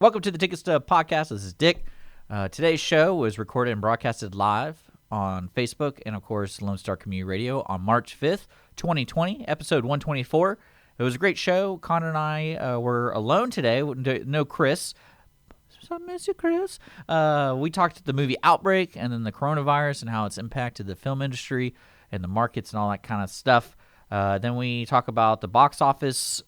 Welcome to the Ticket Stub Podcast. This is Dick. Today's show was recorded and broadcasted live on Facebook and, of course, Lone Star Community Radio on March 5th, 2020, episode 124. It was a great show. Connor and I were alone today. No Chris. I miss you, Chris. We talked the movie Outbreak and then the coronavirus and how it's impacted the film industry and the markets and all that kind of stuff. Then we talk about the box office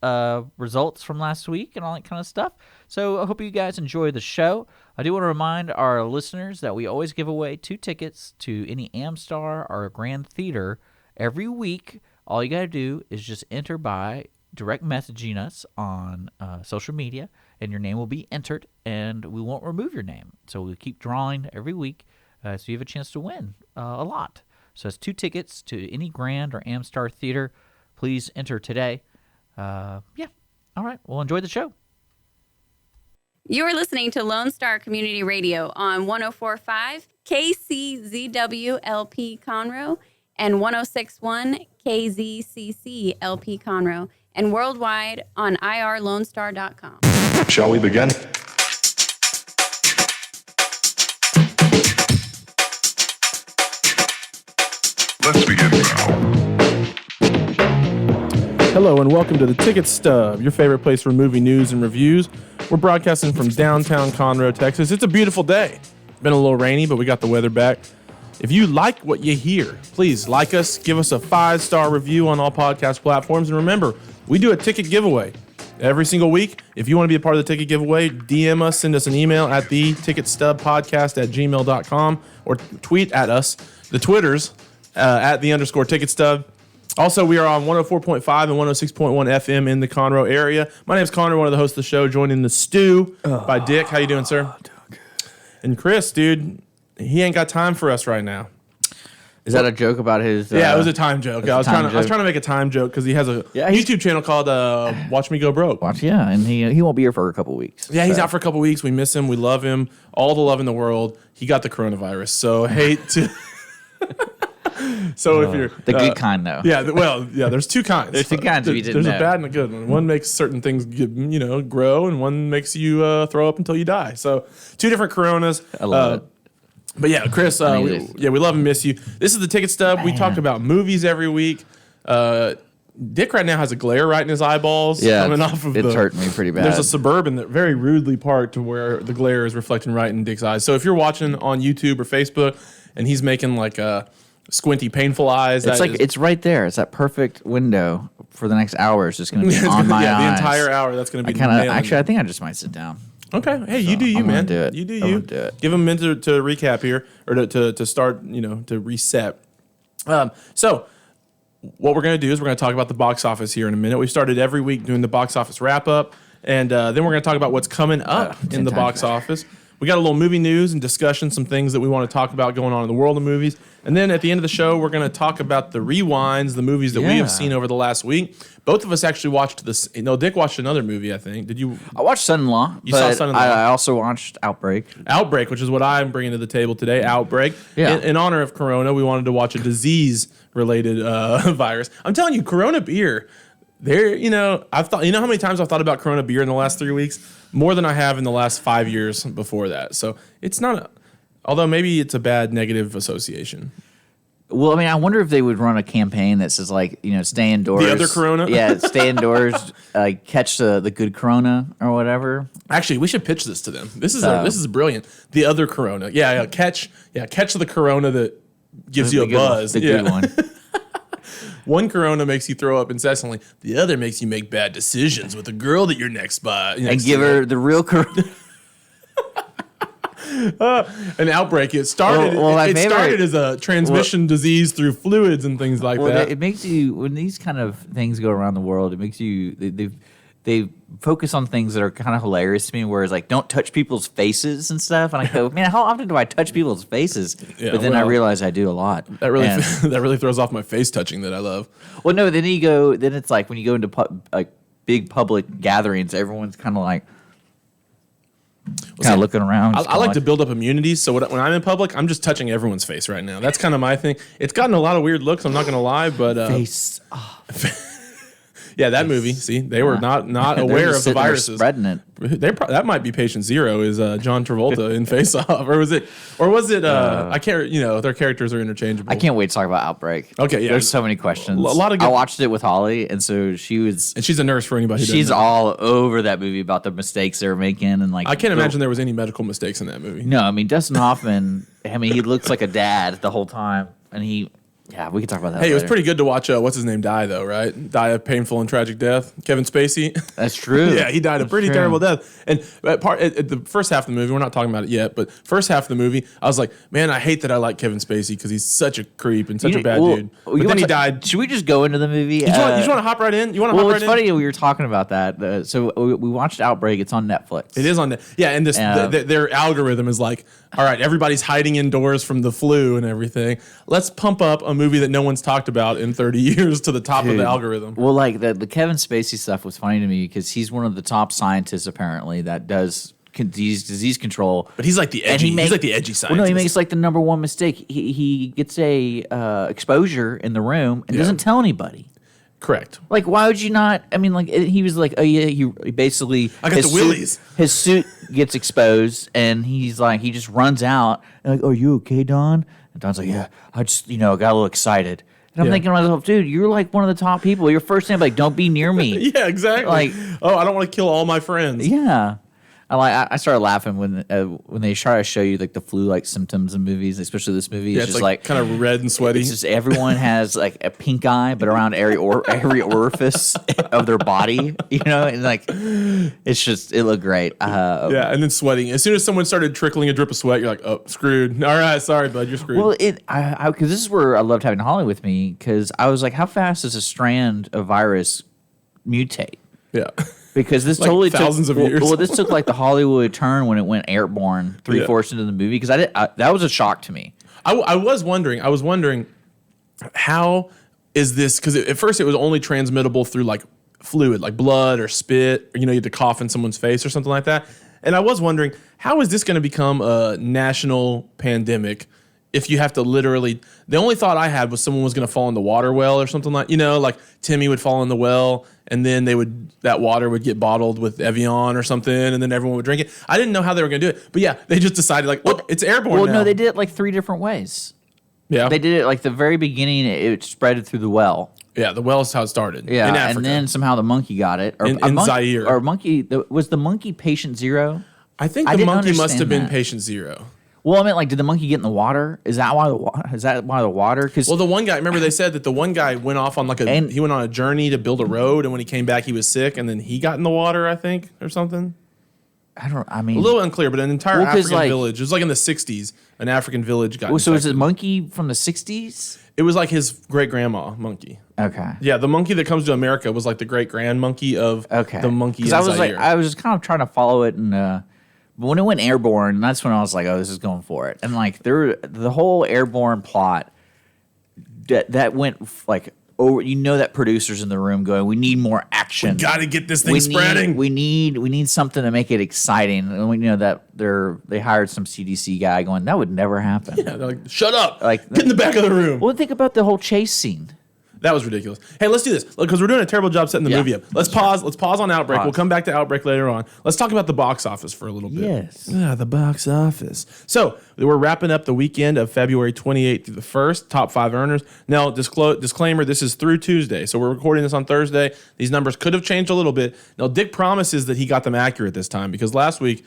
results from last week and all that kind of stuff. So I hope you guys enjoy the show. I do want to remind our listeners that we always give away 2 tickets to any Amstar or Grand Theater every week. All you got to do is just enter by direct messaging us on social media, and your name will be entered, and we won't remove your name. So we'll keep drawing every week so you have a chance to win a lot. So it's 2 tickets to any Grand or Amstar Theater. Please enter today. All right. Well, enjoy the show. You are listening to Lone Star Community Radio on 104.5 KCZW LP Conroe and 106.1 KZCC LP Conroe and worldwide on irlonestar.com. Shall we begin? Let's begin now. Hello and welcome to the Ticket Stub, your favorite place for movie news and reviews. We're broadcasting from downtown Conroe, Texas. It's a beautiful day. It's been a little rainy, but we got the weather back. If you like what you hear, please like us, give us a 5-star review on all podcast platforms, and remember, we do a ticket giveaway every single week. If you want to be a part of the ticket giveaway, DM us, send us an email at theticketstubpodcast@gmail.com or tweet at us. The Twitters at _ticketstub. Also, we are on 104.5 and 106.1 FM in the Conroe area. My name is Connor, one of the hosts of the show, joined in the stew by Dick. How you doing, sir? Doing good. And Chris, dude, he ain't got time for us right now. Is that a joke about his... Yeah, it was a time joke. I was trying to make a time joke because he has a YouTube channel called Watch Me Go Broke. And he won't be here for a couple weeks. Yeah, he's out for a couple weeks. We miss him. We love him. All the love in the world. He got the coronavirus, so hate to... So if you're the good kind, though. Yeah, there's 2 kinds. There's 2 kinds if you didn't There's know. a bad and a good one. One makes certain things grow, and one makes you throw up until you die. So 2 different coronas. I love it. But yeah, Chris, we love and miss you. This is the Ticket Stub. We talk about movies every week. Dick right now has a glare right in his eyeballs. Coming off of it's hurting me pretty bad. There's a Suburban that very rudely parked to where the glare is reflecting right in Dick's eyes. So if you're watching on YouTube or Facebook and he's making like squinty, painful eyes, it's right there. It's that perfect window for the next hour. It's just going to be on my eyes. The entire hour. That's going to be I think I just might sit down. Okay. Hey, you do you, man. Do it. You do I'm you. gonna do it. Give him a minute to recap here, or to start, to reset. So what we're going to do is we're going to talk about the box office here in a minute. We started every week doing the box office wrap up, and then we're going to talk about what's coming up in the box office. We got a little movie news and discussion, some things that we want to talk about going on in the world of movies. And then at the end of the show, we're going to talk about the rewinds, the movies that we have seen over the last week. Both of us actually watched this. Dick watched another movie, I think. Did you? I watched Son-in-Law. You saw Son-in-Law. I also watched Outbreak. Outbreak, which is what I'm bringing to the table today. Outbreak. Yeah. In honor of Corona, we wanted to watch a disease-related virus. I'm telling you, Corona beer. I've thought. You know how many times I've thought about Corona beer in the last 3 weeks? More than I have in the last 5 years before that. So it's not. Although maybe it's a bad negative association. Well, I mean, I wonder if they would run a campaign that says, stay indoors. The other Corona? Yeah, stay indoors, catch the good Corona or whatever. Actually, we should pitch this to them. This is brilliant. The other Corona. Catch the Corona that gives you a buzz. The good one. One Corona makes you throw up incessantly. The other makes you make bad decisions with the girl that you're next by. And give her the real Corona. An outbreak. It started. It started as a transmission disease through fluids and things like that. It makes you, when these kind of things go around the world, it makes you. They focus on things that are kind of hilarious to me, where it's like, don't touch people's faces and stuff. And I go, man, how often do I touch people's faces? But then I realize I do a lot. That really throws off my face touching that I love. Well, no, then it's like when you go into big public gatherings, everyone's kind of like, looking around. I like to build up immunity, so when I'm in public, I'm just touching everyone's face right now. That's kind of my thing. It's gotten a lot of weird looks, I'm not going to lie, but... face. Yeah, that movie. See, they were not They're aware just of the sitting there viruses. spreading it. That might be patient zero is John Travolta in Face Off, or was it? I can't. Their characters are interchangeable. I can't wait to talk about Outbreak. Okay, yeah. There's so many questions. A lot of good- I watched it with Holly, and so she was. And she's a nurse for anybody. Who She's doesn't know. all over that movie about the mistakes they were making, and like I can't imagine there was any medical mistakes in that movie. No, I mean Dustin Hoffman. I mean, he looks like a dad the whole time, and he. Yeah, we can talk about that. Hey, it was later. pretty good to watch. What's his name die though, right? Die a painful and tragic death. Kevin Spacey. That's true. Yeah, he died a pretty true. terrible death. And at the first half of the movie, we're not talking about it yet, but first half of the movie, I was like, man, I hate that I like Kevin Spacey because he's such a creep and such a bad dude. But then he died. Should we just go into the movie? You just want to hop right in? You want to Well, hop it's right in? funny we were talking about that. So we watched Outbreak. It's on Netflix. It is on yeah, and this their algorithm is like, all right, everybody's hiding indoors from the flu and everything. Let's pump up a movie that no one's talked about in 30 years to the top of the algorithm. Well, like the Kevin Spacey stuff was funny to me because he's one of the top scientists apparently that does disease control. But he's like the edgy. He's like the edgy scientist. Well, no, he makes like the number one mistake. He gets a exposure in the room and doesn't tell anybody. Correct. Like, why would you not? I mean, like, he was like, oh, yeah, he basically. I got the willies. His suit gets exposed, and he's like, he just runs out. And like, are you okay, Don? And Don's like, yeah, I just, got a little excited. And I'm thinking to myself, dude, you're like one of the top people. Your first name, like, don't be near me. Yeah, exactly. Like, oh, I don't want to kill all my friends. Yeah. I started laughing when they try to show you like the flu-like symptoms in movies, especially this movie. Yeah, It's just like kind of red and sweaty. It's just everyone has like a pink eye, but around every orifice of their body, and like it looked great. Yeah, and then sweating. As soon as someone started trickling a drip of sweat, you're like, oh, screwed. All right, sorry, bud, you're screwed. Well, because this is where I loved having Holly with me because I was like, how fast does a strand of virus mutate? Yeah. Because this Like totally thousands took, of years. Well, this took like the Hollywood turn when it went airborne 3/4 into the movie because that was a shock to me. I was wondering how is this, because at first it was only transmittable through like fluid, like blood or spit, or you had to cough in someone's face or something like that. And I was wondering, how is this going to become a national pandemic if you have to literally, the only thought I had was someone was going to fall in the water well or something like Timmy would fall in the well and then that water would get bottled with Evian or something and then everyone would drink it. I didn't know how they were going to do it. But yeah, they just decided it's airborne now. Well, no, they did it like 3 different ways. Yeah. They did it like the very beginning, it spread it through the well. Yeah, the well is how it started. Yeah, in Africa. and then somehow the monkey got it. Or In Zaire. Or was the monkey patient zero? I think the didn't monkey must understand have been that. patient zero. Well, I mean, like, did the monkey get in the water? Is that why the water? Because Well, the one guy, remember they said that the one guy went off on he went on a journey to build a road, and when he came back, he was sick, and then he got in the water, I think, or something. A little unclear, but an entire African village. It was like in the 60s, an African village got so was infected. it a monkey from the 60s? It was like his great-grandma monkey. Okay. Yeah, the monkey that comes to America was like the great-grand monkey of the monkey in Zaire. I was kind of trying to follow it, and but when it went airborne, that's when I was like, oh, this is going for it. And like the whole airborne plot that went like over. That producers in the room going, we need more action. Got to get this thing spreading. We need something to make it exciting. And we know that they hired some CDC guy going, that would never happen. Yeah, they're like, shut up. Like, get in the back of the room. Well, think about the whole chase scene. That was ridiculous. Hey, let's do this because we're doing a terrible job setting the movie up. Let's pause. Let's pause on Outbreak. Pause. We'll come back to Outbreak later on. Let's talk about the box office for a little bit. Yes. Yeah, the box office. So we're wrapping up the weekend of February 28th through the 1st. Top 5 earners. Now, disclaimer: this is through Tuesday, so we're recording this on Thursday. These numbers could have changed a little bit. Now, Dick promises that he got them accurate this time because last week,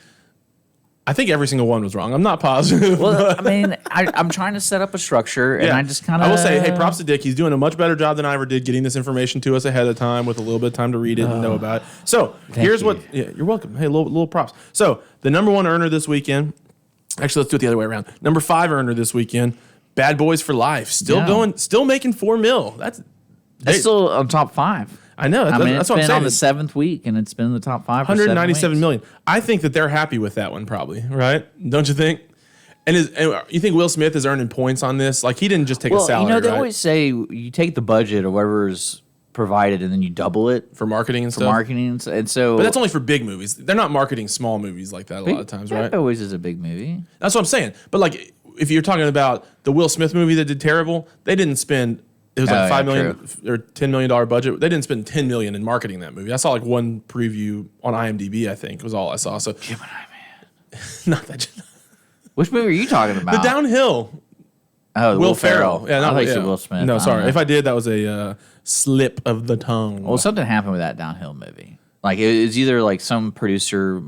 I think every single one was wrong. I'm not positive. Well, I mean, I'm trying to set up a structure, and I just kind of. I will say, hey, props to Dick. He's doing a much better job than I ever did getting this information to us ahead of time with a little bit of time to read it and know about it. So here's what. Yeah, you're welcome. Hey, little props. So the number 1 earner this weekend. Actually, let's do it the other way around. Number 5 earner this weekend. Bad Boys for Life. Still making $4 million. That's still on top 5. I know. It's that's what I'm been saying. on the 7th week, and it's been in the top 5 for 197 million. I think that they're happy with that one, probably, right? Don't you think? And you think Will Smith is earning points on this? Like, he didn't just take a salary, they right? always say you take the budget or whatever's provided, and then you double it for marketing and for stuff. marketing, and so. But that's only for big movies. They're not marketing small movies like that a lot of times, right? Bad Boys is a big movie. That's what I'm saying. But like, if you're talking about the Will Smith movie that did terrible, they didn't spend It was like Oh, yeah, $5 million or $10 million budget. They didn't spend $10 million in marketing that movie. I saw like one preview on IMDb. I think was all I saw. So Gemini Man. not that. Which movie are you talking about? The Downhill. Oh, Will Ferrell. Yeah, not like Will Smith. No, I sorry. don't know. If I did, that was a slip of the tongue. Well, something happened with that Downhill movie. Like it was either like some producer,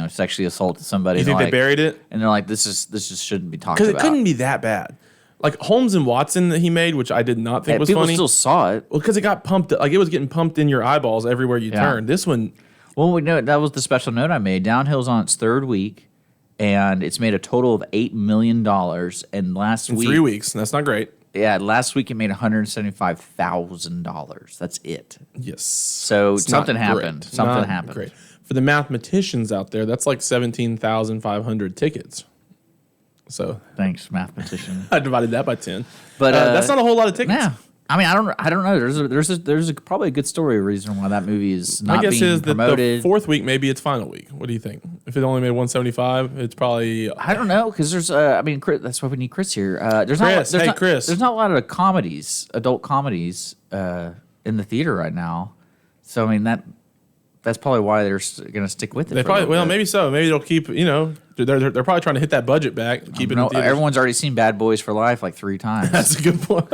sexually assaulted somebody. You think they buried it? And they're like, this just shouldn't be talked Because about. it couldn't be that bad. Like Holmes and Watson that he made, which I did not think was people funny. still saw it. Well, because it got pumped, like it was getting pumped in your eyeballs everywhere you turned. This one, Well, we know that was the special note I made. Downhill's on its third week, and it's made a total of $8 million. And last in week, 3 weeks, and that's not great. yeah, last week it made $175,000. That's it. Yes. So It's not something happened. great. Something Not happened. Great. For the mathematicians out there, that's like 17,500 tickets. So Thanks, mathematician. I divided that by 10. But that's not a whole lot of tickets. Yeah, I mean, I don't know. There's probably a good story reason why that movie is My not guess being is that the promoted. fourth week, maybe it's final week. What do you think? If it only made 175, it's probably. I don't know because there's Chris, that's why we need Chris here. Chris, Chris. There's not a lot of comedies, adult comedies, in the theater right now. So I mean that's probably why they're going to stick with it. They for a little bit. maybe so. Maybe they'll keep. They're probably trying to hit that budget back. Keep it. In theaters. Everyone's already seen Bad Boys for Life like 3 times. That's a good point.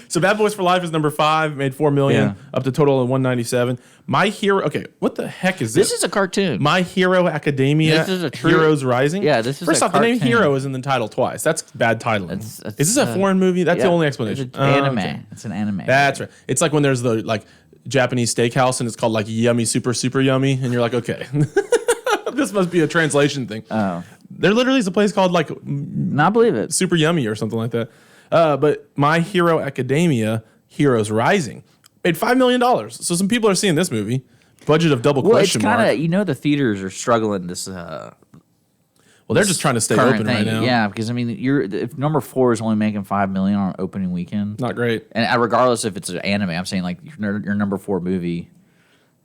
So Bad Boys for Life is number 5, made $4 million, Yeah. up to total of 197. My Hero. Okay, what the heck is this? This is a cartoon. My Hero Academia. This is a true- Heroes Rising. Yeah, this is First a off, the name cartoon. Hero is in the title twice. That's bad titling. It's, is this a foreign movie? That's the yeah, only explanation. It's an anime. Okay. It's an anime. That's right. It's like when there's the like Japanese steakhouse and it's called like Yummy Super Super Yummy, and you're like, okay, this must be a translation thing. Oh, There literally is a place called like not believe it. Super Yummy or something like that. But My Hero Academia, Heroes Rising, made $5 million. So some people are seeing this movie. Budget of double Well, it's question mark. kind of the theaters are struggling this. Well, they're just trying to stay current open thing. right now. Yeah, because I mean, if number 4 is only making $5 million on opening weekend, Not great. and regardless if it's an anime, I'm saying like your number 4 movie.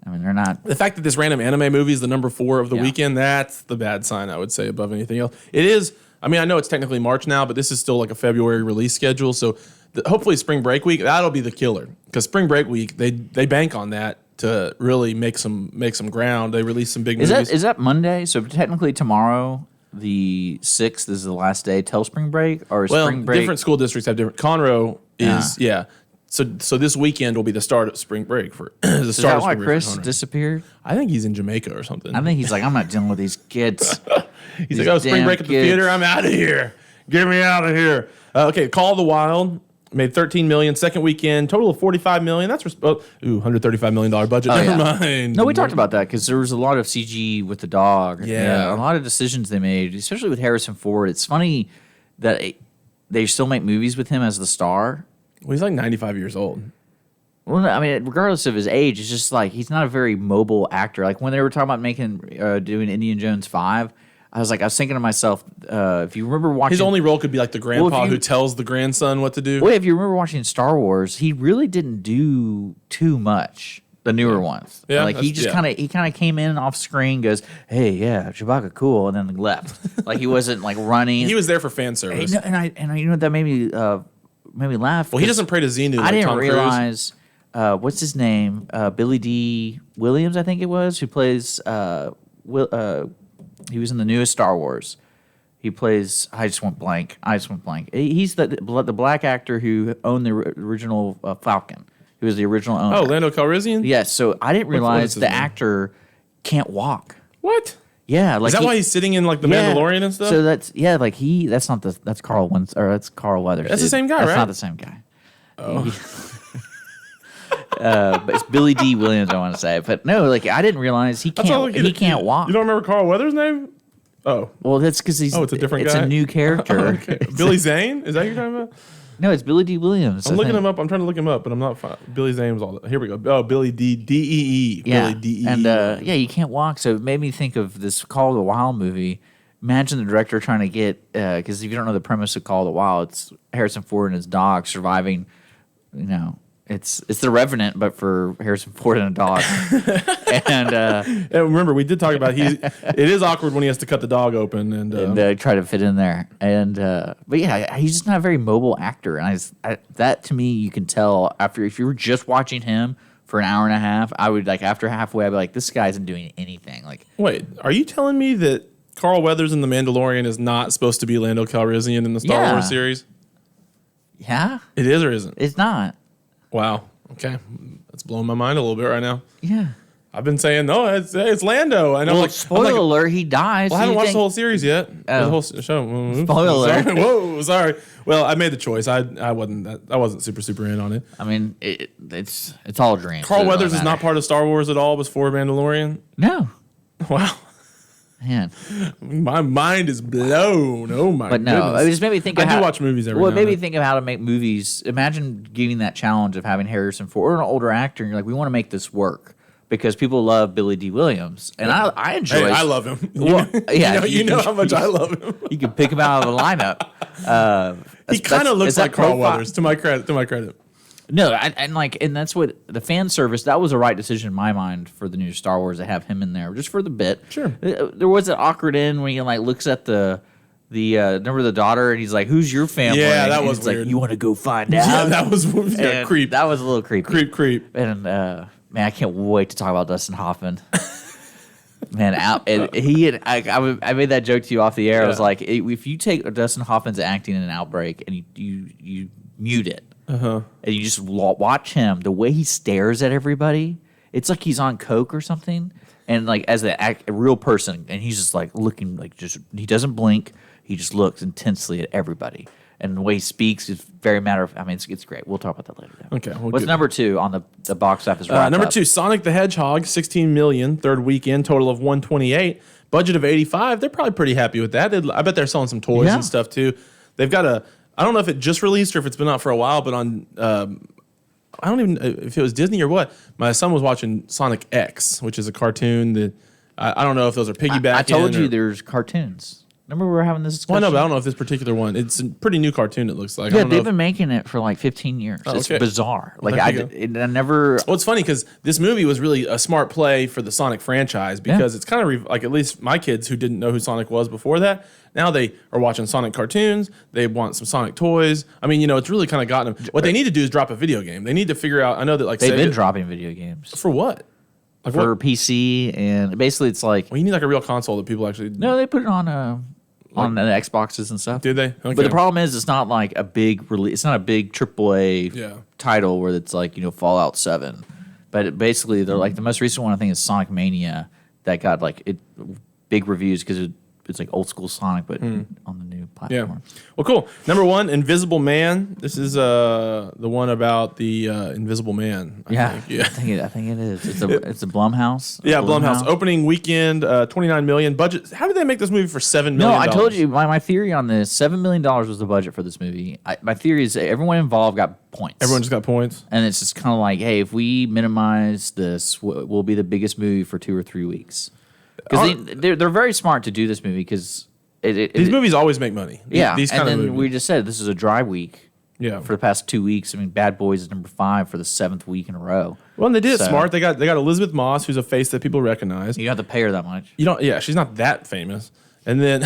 I mean, they're not. The fact that this random anime movie is the number 4 of the Yeah. weekend, that's the bad sign, I would say, above anything else. It is, I mean, I know it's technically March now, but this is still like a February release schedule. So hopefully spring break week, that'll be the killer. Because spring break week, they bank on that to really make some ground. They release some big movies. Is that Monday? So technically tomorrow, the 6th, is the last day till spring break, or is Well, spring break? different school districts have different. Conroe is, yeah. So this weekend will be the start of spring break for the Is start that of why spring break for Chris Conroe. disappeared? I think he's in Jamaica or something. I think he's like, I'm not dealing with these kids. He's like, oh, spring break at the theater. I'm out of here. Get me out of here. Okay, Call of the Wild made $13 million. Second weekend, total of $45 million. That's $135 million budget. Oh, Never yeah. mind. No, we talked about that because there was a lot of CG with the dog. Yeah. A lot of decisions they made, especially with Harrison Ford. It's funny that they still make movies with him as the star. Well, he's like 95 years old. Well, I mean, regardless of his age, it's just like he's not a very mobile actor. Like when they were talking about doing Indiana Jones 5, I was thinking to myself, if you remember watching His only role could be like the grandpa you- who tells the grandson what to do. Well, if you remember watching Star Wars, he really didn't do too much. The newer ones, Yeah, like he just kind of came in off screen, goes, "Hey, yeah, Chewbacca, cool," and then left. Like he wasn't like running. He was there for fan service. and I you know that made me laugh. Well, he 'cause doesing pray to Xenu like I didn't Tom Cruise. realize what's his name, Billy D. Williams, I think it was, who plays. He was in the newest Star Wars. He plays. I just went blank. He's the black actor who owned the original Falcon. He was the original owner. Oh, Lando Calrissian? Yes. So I didn't what is realize his the name? actor can't walk. What? Yeah, like Is that why he's sitting in like the yeah. Mandalorian and stuff? So that's that's Carl that's Carl Weathers. That's the same guy, That's right? not the same guy. Oh. But it's Billy D. Williams, I want to say. But no, like I didn't realize he can't walk. You don't remember Carl Weathers' name? Oh. Well, that's because he's. Oh, it's a different It's guy? a new character. Okay. Billy Zane? Is that who you're talking about? No, it's Billy D. Williams. I'm looking him up. I'm trying to look him up, but I'm not fine. Billy Zane's all that. Here we go. Oh, Billy D-E-E. Yeah, Billy D-E-E. and yeah, you can't walk. So it made me think of this Call of the Wild movie. Imagine the director trying to get because if you don't know the premise of Call of the Wild, it's Harrison Ford and his dog surviving, It's The Revenant, but for Harrison Ford and a dog. And remember, we did talk about it is awkward when he has to cut the dog open and try to fit in there. And but yeah, he's just not a very mobile actor. And that to me, you can tell if you were just watching him for an hour and a half, I would after halfway, I'd be like, this guy isn't doing anything. Wait, are you telling me that Carl Weathers in The Mandalorian is not supposed to be Lando Calrissian in the Star Wars series? Yeah, it is or isn't? It's not. Wow. Okay, that's blowing my mind a little bit right now. Yeah. I've been saying no, it's Lando. And well, spoiler alert, he dies. Well, I haven't watched the whole series yet. Oh. The whole show. Spoiler alert. Whoa, sorry. Well, I made the choice. I wasn't super in on it. I mean, it's all dreams. Carl Weathers is not part of Star Wars at all before Mandalorian? No. Wow. Man. My mind is blown. Oh my goodness. But no, it just made me think of I do watch movies every now and then. Well, it made me think of how to make movies. Imagine getting that challenge of having Harrison Ford or an older actor, and you're like, we want to make this work. Because people love Billy D. Williams, and I enjoy. Hey, I love him. Well, yeah, you know how much I love him. You can pick him out of the lineup. He kind of looks like Carl Weathers. To my credit. No, and that's what the fan service. That was a right decision in my mind for the new Star Wars to have him in there just for the bit. Sure. There was an awkward end when he looks at the number of the daughter and he's like, "Who's your family?" Yeah, that was weird. Like, you want to go find out? Yeah, that was creep. That was a little creepy. Creep. And man, I can't wait to talk about Dustin Hoffman. Man, I made that joke to you off the air. Yeah. I was like, if you take Dustin Hoffman's acting in an Outbreak and you mute it, and you just watch him, the way he stares at everybody, it's like he's on coke or something. And as a real person, and he's just looking he doesn't blink. He just looks intensely at everybody. And the way he speaks is very matter of. I mean, it's great. We'll talk about that later. Though. Okay. What's number 2 on the box office? Number 2, Sonic the Hedgehog, 16 million, third weekend, total of 128, budget of 85. They're probably pretty happy with that. I bet they're selling some toys and stuff too. They've got I don't know if it just released or if it's been out for a while, but on I don't even know if it was Disney or what. My son was watching Sonic X, which is a cartoon that I don't know if those are piggybacking. I told you there's cartoons. Remember we were having this discussion? Well, no, but I don't know if this particular one. It's a pretty new cartoon, it looks like. Yeah, they've been making it for 15 years. Oh, it's bizarre. I never... Well, it's funny because this movie was really a smart play for the Sonic franchise because it's kind of at least my kids who didn't know who Sonic was before that, now they are watching Sonic cartoons. They want some Sonic toys. I mean, it's really kind of gotten them. What they need to do is drop a video game. They need to figure out, I know that they've been dropping video games. For what? For PC, and basically it's Well, you need a real console that people actually... No, they put it on the Xboxes and stuff. Did they? Okay. But the problem is, it's not a big release. It's not a big AAA title where it's Fallout 7. But basically, they're the most recent one I think is Sonic Mania that got big reviews because it's old school Sonic, but on the new platform. Yeah. Well, cool. Number 1, Invisible Man. This is the one about the Invisible Man. I think. I think it is. It's a Blumhouse. Yeah, Blumhouse. Opening weekend, 29 million budget. How did they make this movie for $7 million? No, I told you my theory on this. $7 million was the budget for this movie. My theory is that everyone involved got points. Everyone just got points, and it's just kind of hey, if we minimize this, we'll be the biggest movie for 2 or 3 weeks. Because they're very smart to do this movie because these movies always make money. These kind of movies. We just said this is a dry week. Yeah. For the past 2 weeks, I mean, Bad Boys is number 5 for the 7th week in a row. Well, and they did it smart. They got Elizabeth Moss, who's a face that people recognize. You don't have to pay her that much. You don't. Yeah, she's not that famous. And then,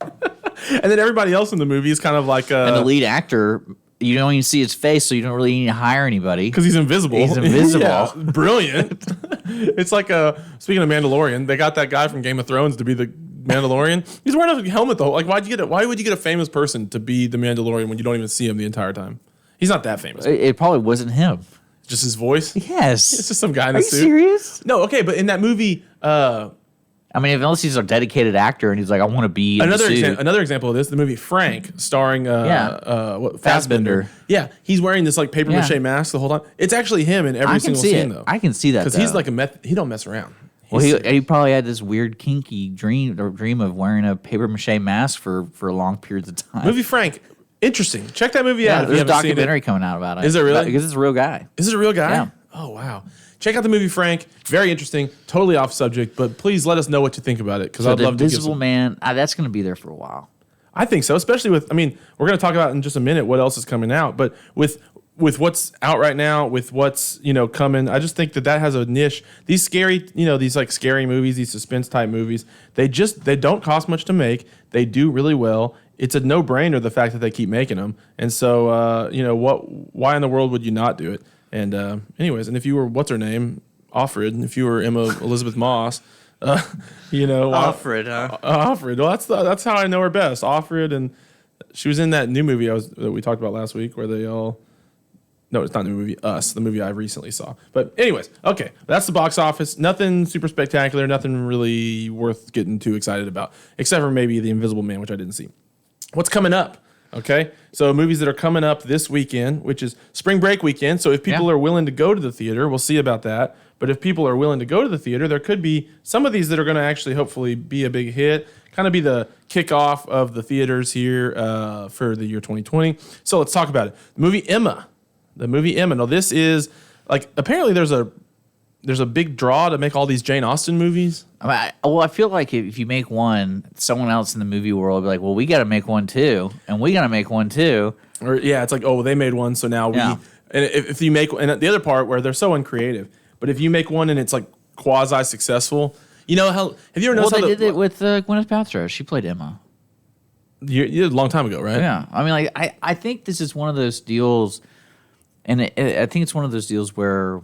and then everybody else in the movie is kind of and the lead actor. You don't even see his face, so you don't really need to hire anybody. Because he's invisible. He's invisible. Yeah, brilliant. It's speaking of Mandalorian, they got that guy from Game of Thrones to be the Mandalorian. He's wearing a helmet, though. Why would you get a famous person to be the Mandalorian when you don't even see him the entire time? He's not that famous. It probably wasn't him. Just his voice? Yes. It's just some guy in a suit. Are you serious? No, okay, but in that movie... I mean, unless he's a dedicated actor and he's I want to be in another example of this, the movie Frank, starring Fassbender. Yeah, he's wearing this paper mache mask the whole time. It's actually him in every single scene, though. I can see that because he's he don't mess around. Well, he probably had this weird kinky dream of wearing a paper mache mask for long periods of time. Movie Frank, interesting. Check that movie out. There's a documentary coming out about it. Is it really? Because it's a real guy. Is it a real guy? Yeah. Oh wow. Check out the movie Frank. Very interesting. Totally off subject, but please let us know what you think about it because I'd love to. Invisible Man, that's going to be there for a while. I think so, especially with. I mean, we're going to talk about in just a minute what else is coming out, but with with what's out right now, with what's coming, I just think that has a niche. These scary, these like scary movies, these suspense type movies, they don't cost much to make. They do really well. It's a no brainer the fact that they keep making them. And so why in the world would you not do it? And anyways, and if you were what's her name, Offred, and if you were Emma Elizabeth Moss, Offred, huh? Offred. Well, that's how I know her best, Offred, and she was in that new movie that we talked about last week where they all. No, it's not the movie Us, the movie I recently saw. But anyways, okay, that's the box office. Nothing super spectacular, nothing really worth getting too excited about, except for maybe The Invisible Man, which I didn't see. What's coming up? Okay, so movies that are coming up this weekend, which is spring break weekend. So if people are willing to go to the theater, we'll see about that. But if people are willing to go to the theater, there could be some of these that are going to actually hopefully be a big hit, kind of be the kickoff of the theaters here for the year 2020. So let's talk about it. The movie Emma. Now this is like apparently there's a big draw to make all these Jane Austen movies. I feel like if you make one, someone else in the movie world will be like, well, we got to make one too, and we got to make one too. Or it's like, oh, they made one, so now we. And if you make, and the other part where they're so uncreative, but if you make one and it's like quasi successful, have you ever noticed? Well, they did it with Gwyneth Paltrow. She played Emma. You did a long time ago, right? Yeah, I mean, like I think this is one of those deals. And I think it's one of those deals where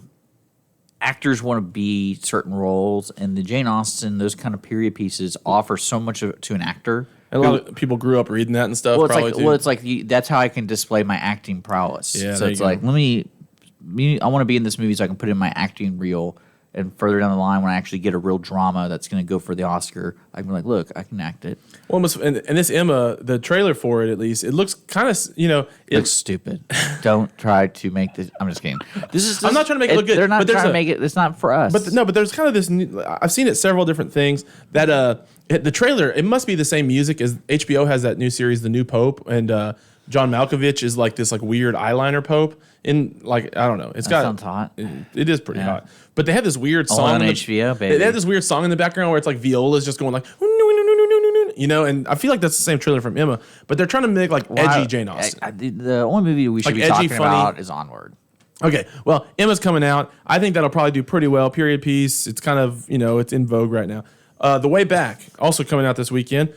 actors want to be certain roles, and the Jane Austen, those kind of period pieces, offer so much to an actor. And a lot of people grew up reading that and stuff. It's like that's how I can display my acting prowess. Yeah, so it's like, I want to be in this movie so I can put in my acting reel. And further down the line, when I actually get a real drama that's going to go for the Oscar, I can be like, look, I can act it. Well, and this Emma, the trailer for it at least, it looks kind of, it looks stupid. Don't try to make this. I'm just kidding. I'm not trying to make it look good. They're not trying to make it. It's not for us. But there's kind of this. I've seen it several different things that the trailer. It must be the same music as HBO has that new series, The New Pope, and John Malkovich is like this like weird eyeliner pope. In like I don't know, sounds hot. It is pretty hot, but they have this weird song on HBO. Baby. They have this weird song in the background where it's like violas just going like, and I feel like that's the same trailer from Emma, but they're trying to make like edgy Jane Austen. The only movie we should be talking about is Onward. Okay, well, Emma's coming out. I think that'll probably do pretty well. Period piece. It's kind of it's in vogue right now. The Way Back also coming out this weekend.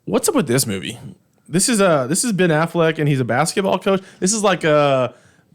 What's up with this movie? This is Ben Affleck and he's a basketball coach. This is like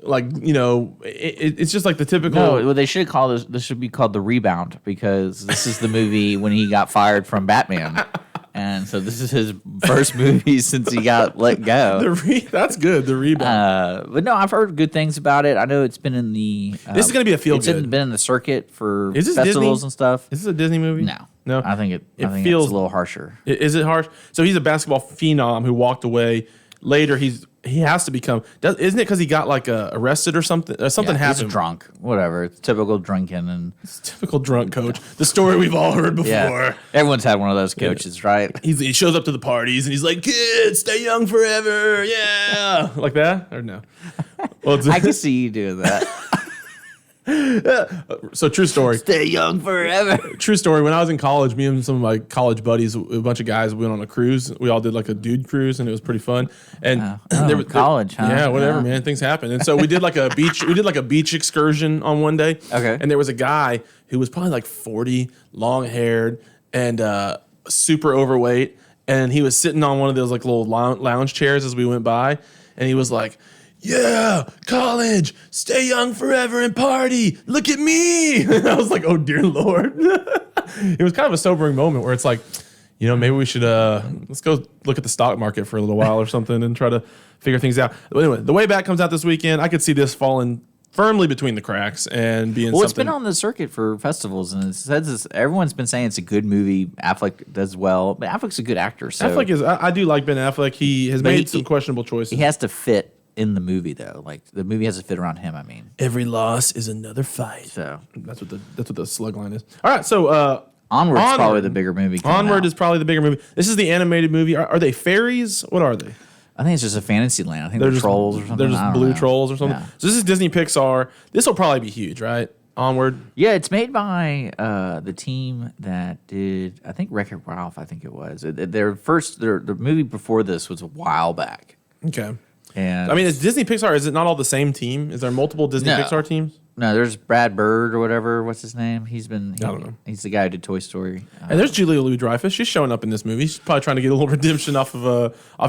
it's just like the typical. No, well, they should call this. This should be called The Rebound because this is the movie when he got fired from Batman, and so this is his first movie since he got let go. That's good. The Rebound. But no, I've heard good things about it. I know it's been in the. This is going to be a feel good. It's been in the circuit for festivals Disney? And stuff. Is this a Disney movie? No. I think it feels it's a little harsher. Is it harsh? So he's a basketball phenom who walked away. Later, he has to become. Isn't it because he got like arrested or something? Something happened. He's drunk. Whatever. It's typical drinking and it's typical drunk coach. The story we've all heard before. Yeah. Everyone's had one of those coaches, right? He shows up to the parties and he's like, "Kids, stay young forever." Yeah, like that or no? Well, I can see you doing that. So true story. Stay young forever. True story. When I was in college, me and some of my college buddies, a bunch of guys, we went on a cruise. We all did like a dude cruise, and it was pretty fun. And college, huh? Yeah, whatever, man. Things happen. And so we did like a beach. We did like a beach excursion on one day. Okay. And there was a guy who was probably like 40, long haired, and super overweight. And he was sitting on one of those like little lounge chairs as we went by, and he was like, "Yeah, college, stay young forever and party. Look at me." And I was like, oh, dear Lord. It was kind of a sobering moment where it's like, maybe we should, let's go look at the stock market for a little while or something and try to figure things out. But anyway, The Way Back comes out this weekend. I could see this falling firmly between the cracks and being something. It's been on the circuit for festivals, and it says everyone's been saying it's a good movie. Affleck does well, but Affleck's a good actor. So Affleck is, I do like Ben Affleck. He has made some questionable choices. He has to fit in the movie, though. Like, the movie has to fit around him, I mean. Every loss is another fight. So that's what the slug line is. All right, so Onward's probably the bigger movie. Onward is probably the bigger movie. This is the animated movie. Are they fairies? What are they? I think it's just a fantasy land. I think they're trolls or something. They're just blue trolls or something. Yeah. So this is Disney Pixar. This will probably be huge, right? Onward. Yeah, it's made by the team that did, I think, Wreck-It Ralph, I think it was. The movie before this was a while back. Okay. And I mean, is Disney Pixar, is it not all the same team? Is there multiple Disney No. Pixar teams? no, there's Brad Bird or whatever. What's his name? I don't know. He's the guy who did Toy Story. And there's Julia Louis-Dreyfus. She's showing up in this movie. She's probably trying to get a little redemption off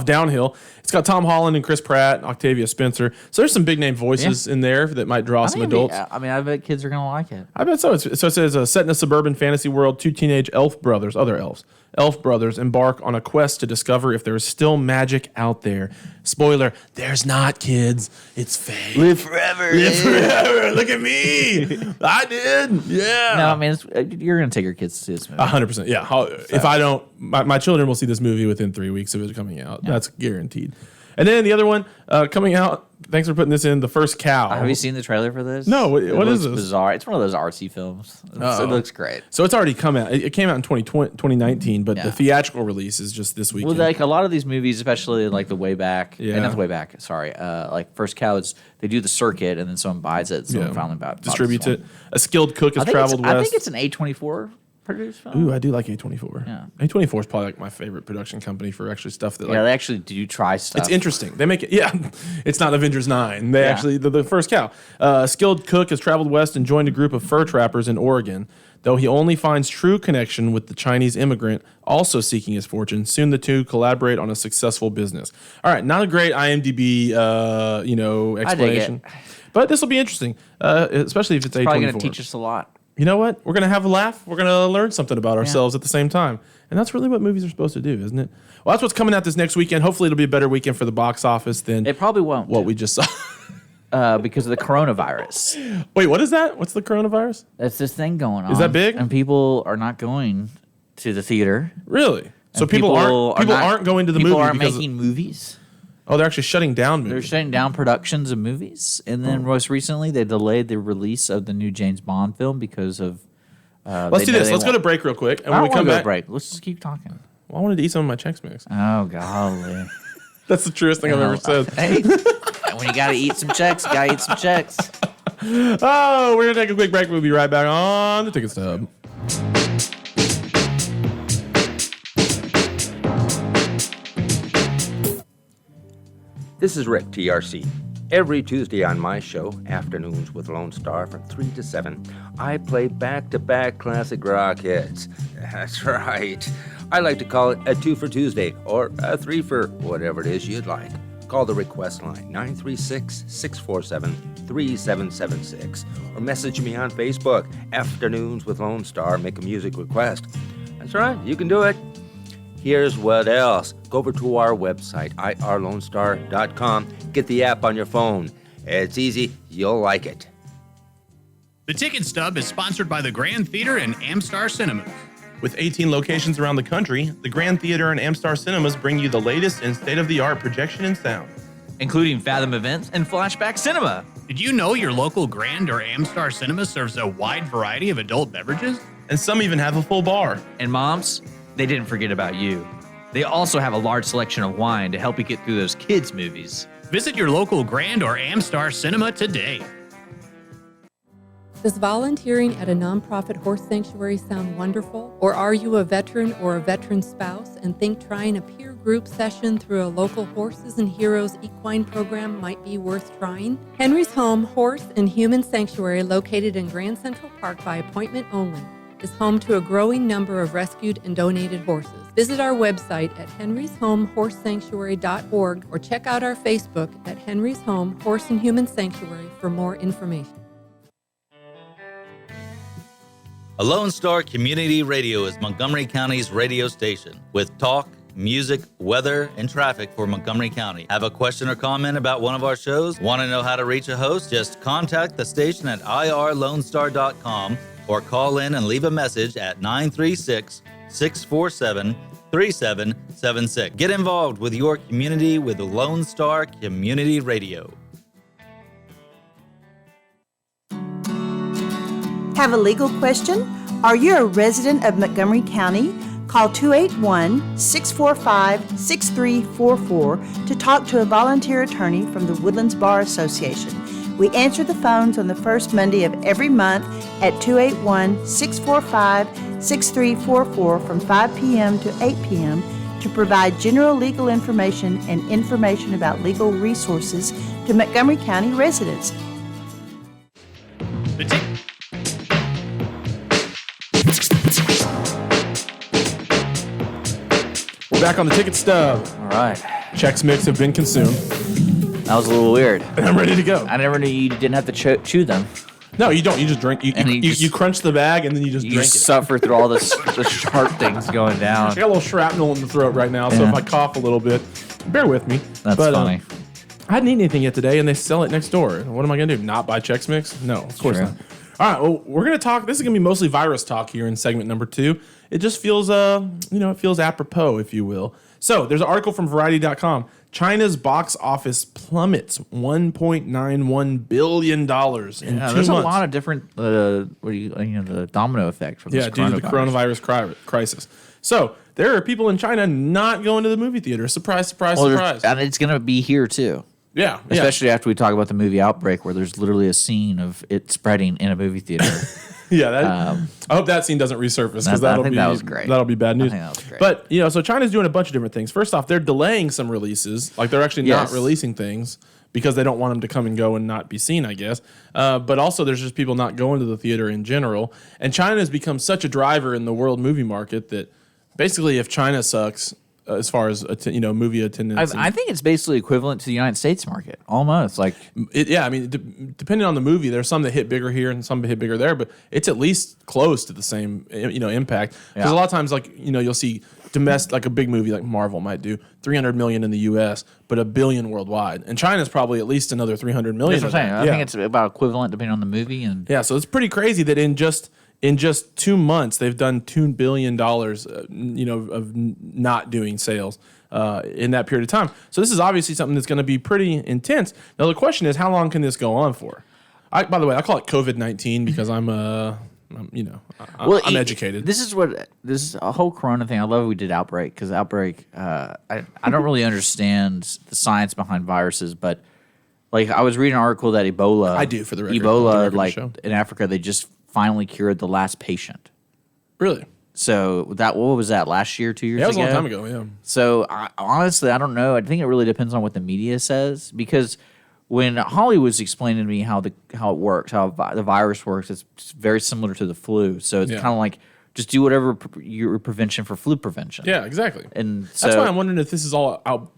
Downhill. It's got Tom Holland and Chris Pratt, Octavia Spencer. So there's some big name voices in there that might draw some adults. I bet kids are gonna like it. I bet so. So it says, set in a suburban fantasy world, two teenage elf brothers, elf brothers, embark on a quest to discover if there is still magic out there. Spoiler, there's not, kids. It's fake. Live forever. Live forever. Look at me. I did. Yeah. No, I mean, you're gonna take your kids to see this movie. 100%. Yeah. If I don't, my children will see this movie within 3 weeks of it coming out. Yeah. That's guaranteed. And then the other one coming out. Thanks for putting this in. The First Cow. Have you seen the trailer for this? No. What is this? Bizarre. It's one of those artsy films. It looks great. So it's already come out. It came out in 2019, but the theatrical release is just this weekend. Well, like a lot of these movies, especially like the way back, Yeah. not the way back. Sorry, like First Cow, they do the circuit and then someone buys it. Someone finally distributes it. A skilled cook has traveled west. I think it's an A24 produced film. Ooh, I do like A24. Yeah. A24 is probably like my favorite production company for actually stuff that. Yeah, they actually do try stuff. It's interesting. They make it. Yeah, it's not Avengers 9. They actually the First Cow. A skilled cook has traveled west and joined a group of fur trappers in Oregon. Though he only finds true connection with the Chinese immigrant also seeking his fortune, soon the two collaborate on a successful business. All right, not a great IMDb, explanation, but this will be interesting, especially if it's A24. Probably going to teach us a lot. You know what? We're going to have a laugh. We're going to learn something about ourselves at the same time. And that's really what movies are supposed to do, isn't it? Well, that's what's coming out this next weekend. Hopefully it'll be a better weekend for the box office than It probably won't. what we just saw. Because of the coronavirus. Wait, what is that? What's the coronavirus? That's this thing going on. Is that big? And people are not going to the theater. Really? So And people aren't going to the movie People aren't because making movies. oh, they're actually shutting down They're movies. shutting down productions of movies. And then most recently, they delayed the release of the new James Bond film because of... Let's do this. Let's go to break real quick. And I when don't we come want to go back, to break. Let's just keep talking. Well, I wanted to eat some of my Chex Mix. Oh, golly. That's the truest thing I've ever said. Hey, when you got to eat some checks, you got to eat some checks. Oh, we're going to take a quick break. We'll be right back on the Ticket Stub. This is Rick, TRC. Every Tuesday on my show, Afternoons with Lone Star from 3 to 7, I play back-to-back classic rock hits. That's right. I like to call it a 2 for Tuesday or a 3 for whatever it is you'd like. Call the request line 936-647-3776 or message me on Facebook, Afternoons with Lone Star, make a music request. That's right, you can do it. Here's what else. Go over to our website, irlonestar.com. Get the app on your phone. It's easy. You'll like it. The Ticket Stub is sponsored by the Grand Theater and Amstar Cinemas. With 18 locations around the country, the Grand Theater and Amstar Cinemas bring you the latest in state-of-the-art projection and sound. Including Fathom Events and Flashback Cinema. Did you know your local Grand or Amstar Cinema serves a wide variety of adult beverages? And some even have a full bar. And moms, they didn't forget about you. They also have a large selection of wine to help you get through those kids' movies. Visit your local Grand or Amstar Cinema today. Does volunteering at a nonprofit horse sanctuary sound wonderful? Or are you a veteran or a veteran spouse and think trying a peer group session through a local Horses and Heroes equine program might be worth trying? Henry's Home Horse and Human Sanctuary, located in Grand Central Park by appointment only, is home to a growing number of rescued and donated horses. Visit our website at henryshomehorsesanctuary.org or check out our Facebook at Henry's Home Horse and Human Sanctuary for more information. A Lone Star Community Radio is Montgomery County's radio station with talk, music, weather, and traffic for Montgomery County. Have a question or comment about one of our shows? Want to know how to reach a host? Just contact the station at irlonestar.com or call in and leave a message at 936-647-3776. Get involved with your community with Lone Star Community Radio. Have a legal question? Are you a resident of Montgomery County? Call 281-645-6344 to talk to a volunteer attorney from the Woodlands Bar Association. We answer the phones on the first Monday of every month at 281-645-6344 from 5 p.m. to 8 p.m. to provide general legal information and information about legal resources to Montgomery County residents. The tick. We're back on the ticket stub. All right. Chex Mix have been consumed, That was a little weird. and I'm ready to go. I never knew you didn't have to chew them. No, you don't. You just drink. And You crunch the bag, and then you just You drink it. suffer through all the sharp things going down. I got a little shrapnel in the throat right now, so Yeah. if I cough a little bit, bear with me. That's But, funny. I hadn't eaten anything yet today, and they sell it next door. What am I going to do? Not buy Chex Mix? No, of course True. not. All right, well, we're going to talk. This is going to be mostly virus talk here in segment number 2. It just feels, it feels apropos, if you will. So there's an article from Variety.com. China's box office plummets $1.91 billion in 2 There's months. a lot of different, the domino effect from this due to the coronavirus crisis. So there are people in China not going to the movie theater. Surprise, surprise, surprise. And it's going to be here too. Yeah, Especially after we talk about the movie Outbreak, where there's literally a scene of it spreading in a movie theater. Yeah. I hope that scene doesn't resurface because I think that was great. That'll be bad news. think that was great. But so China's doing a bunch of different things. First off, they're delaying some releases. Like they're actually not Yes. releasing things because they don't want them to come and go and not be seen, I guess. But also, there's just people not going to the theater in general. And China has become such a driver in the world movie market that basically, if China sucks as far as movie attendance, I think it's basically equivalent to the United States market, almost. Like, depending on the movie, there's some that hit bigger here and some that hit bigger there, but it's at least close to the same, impact. Because a lot of times, you'll see domestic, like a big movie like Marvel might do $300 million in the U.S., but $1 billion worldwide. And China's probably at least another $300 million. that's what I'm saying. I think it's about equivalent depending on the movie. And so it's pretty crazy that in just 2 months, they've done $2 billion, of not doing sales in that period of time. So this is obviously something that's going to be pretty intense. Now the question is, how long can this go on for? By the way, I call it COVID-19 because I'm educated. This is a whole Corona thing. I love we did Outbreak because Outbreak. I don't really understand the science behind viruses, but like I was reading an article that Ebola. I do, for the record. Ebola, The like show. in Africa, they just finally cured the last patient. Really? So what was that, last year, 2 years ago? Yeah, it was a long time ago, yeah. So honestly, I don't know. I think it really depends on what the media says, because when Holly was explaining to me how it works, how the virus works, it's very similar to the flu. So it's kind of like just do whatever your prevention for flu prevention. Yeah, exactly. And so, that's why I'm wondering if this is all out,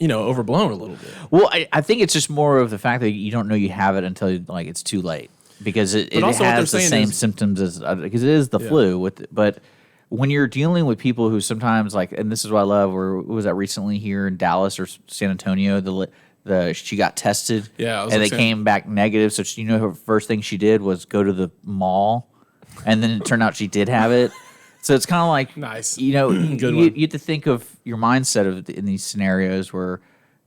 overblown a little bit. Well, I think it's just more of the fact that you don't know you have it until it's too late. Because it also what they're has the saying same is- symptoms as because it is the flu. But when you're dealing with people who sometimes and this is what I love. Where was that recently here in Dallas or San Antonio? She got tested, and they came back negative. So her first thing she did was go to the mall, and then it turned out she did have it. So it's kind of like nice. You have to think of your mindset in these scenarios where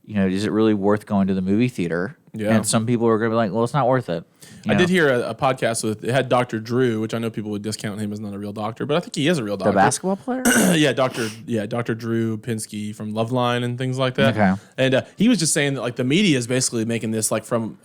is it really worth going to the movie theater? Yeah. And some people are going to be like, well, it's not worth it. I did hear a podcast it had Dr. Drew, which I know people would discount him as not a real doctor, but I think he is a real doctor. The basketball player? Dr. Drew Pinsky from Loveline and things like that. Okay. And he was just saying that the media is basically making this from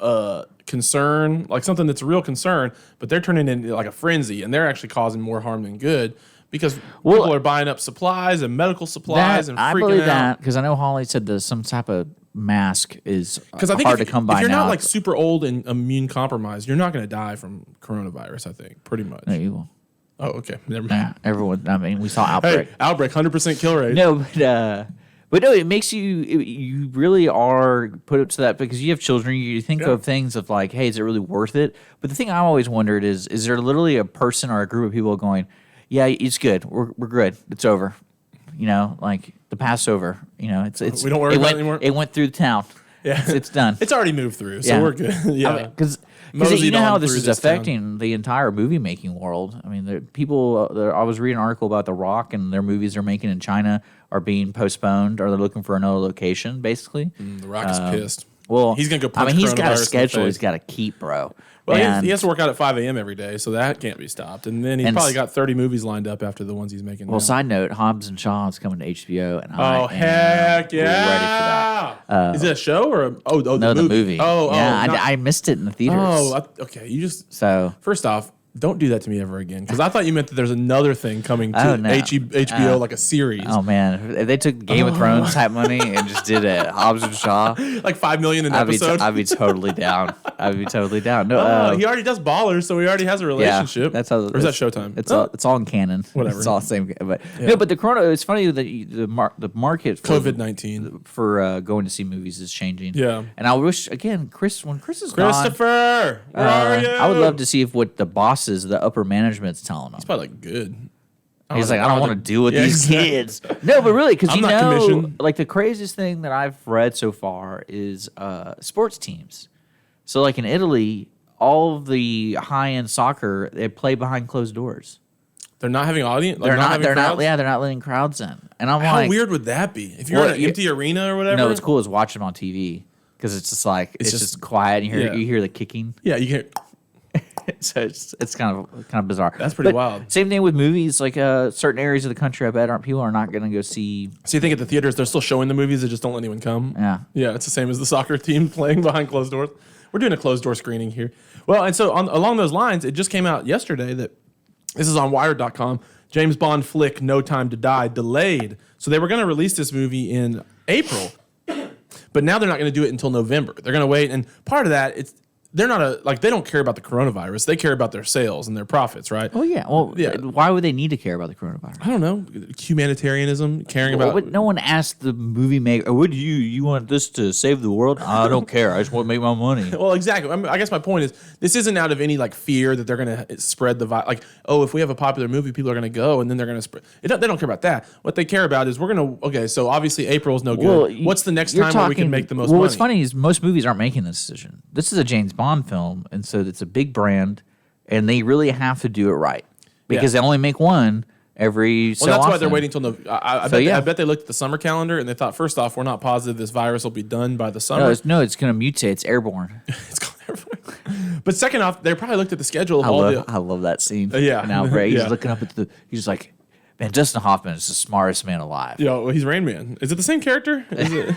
concern, something that's a real concern, but they're turning it into a frenzy, and they're actually causing more harm than good. Because people are buying up supplies and medical supplies and freaking out. I believe that because I know Holly said that some type of mask is Because I think hard to come by if you're now. not super old and immune compromised, you're not going to die from coronavirus. I think pretty much. No, you will. Oh, okay. Never mind. Yeah, everyone. I mean, we saw Outbreak. Hey, Outbreak, 100% kill rate. No, but no, it makes you really are put up to that because you have children. You think of things of hey, is it really worth it? But the thing I always wondered is there literally a person or a group of people going, yeah, it's good. We're good. It's over. The Passover. It's We don't worry about it anymore? It went through the town. Yeah. It's done. It's already moved through, so we're good. Yeah. Because Moseyed you know how on this through is this affecting the entire movie making world. I mean, I was reading an article about The Rock and their movies they're making in China are being postponed, or they're looking for another location, basically. The Rock is pissed. Well, he's gonna go punch he's got a coronavirus in the schedule face. he's got to keep, bro. Well, he has to work out at 5 a.m. every day, so that can't be stopped. And then he's probably got 30 movies lined up after the ones he's making. Well, now. side note, Hobbs and Shaw is coming to HBO, and heck yeah! Ready for that. Is it a show or the movie? Oh, yeah, I missed it in the theaters. Oh, okay. You just so first off, Don't do that to me ever again. Because I thought you meant that there's another thing coming to Oh, no. HBO, like a series. Oh man, if they took Game of Thrones type money and just did a Hobbs and Shaw, Like $5 million an episode. I'd be totally down. I'd be totally down. No, He already does Ballers, so he already has a relationship. that's how. Or is that Showtime? It's all in canon. Whatever. It's all the same. But no, but the corona. It's funny that the market for COVID-19. for going to see movies is changing. Yeah. And I wish again, when Chris is gone, Christopher, where are you? I would love to see if what the bosses, the upper management's telling them. It's probably like good. He's like, I don't want to deal with these exactly. kids. No, but really, because I'm not commissioned. like the craziest thing that I've read so far is sports teams. So like in Italy, all of the high-end soccer, they play behind closed doors. They're not having audience. Like They're not. having They're crowds? not. Yeah, they're not letting crowds in. And I'm How like, weird would that be? If you're Well, in an you- empty arena or whatever. no, it's cool as watching them on TV because it's just like it's just quiet. And you hear the kicking. Yeah, you can. So it's kind of bizarre. That's pretty But wild. Same thing with movies. Like certain areas of the country, I bet people are not going to go see. So you think at the theaters they're still showing the movies, they just don't let anyone come? Yeah. Yeah, it's the same as the soccer team playing behind closed doors. We're doing a closed door screening here. Well, and so along those lines, it just came out yesterday that this is on Wired.com. James Bond flick No Time to Die delayed. So they were going to release this movie in April, but now they're not going to do it until November. They're going to wait, and part of that they don't care about the coronavirus. They care about their sales and their profits, right? Oh yeah. Well, Yeah. why would they need to care about the coronavirus? I don't know, humanitarianism, caring about. No one asked the movie maker, "Would you want this to save the world?" I don't care. I just want to make my money. Well, exactly. I guess my point is this isn't out of any like fear that they're going to spread the virus. Like, oh, if we have a popular movie, people are going to go, and then they're going to spread. They don't care about that. What they care about is we're going to. Okay, so obviously April is no good. Well, What's the next you're time where we can make the most Well, money? what's funny is most movies aren't making this decision. This is a James Bond film, and so it's a big brand, and they really have to do it right because they only make one every so Well, that's often. why they're waiting till I bet they looked at the summer calendar and they thought, first off, we're not positive this virus will be done by the summer. No, it's going to mutate. It's airborne. It's called everyone. But second off, they probably looked at the schedule of I love that scene. Yeah. In Outbreak. Yeah. He's looking up at he's like, man, Dustin Hoffman is the smartest man alive. Yo, well, he's Rain Man. Is it the same character? Is it?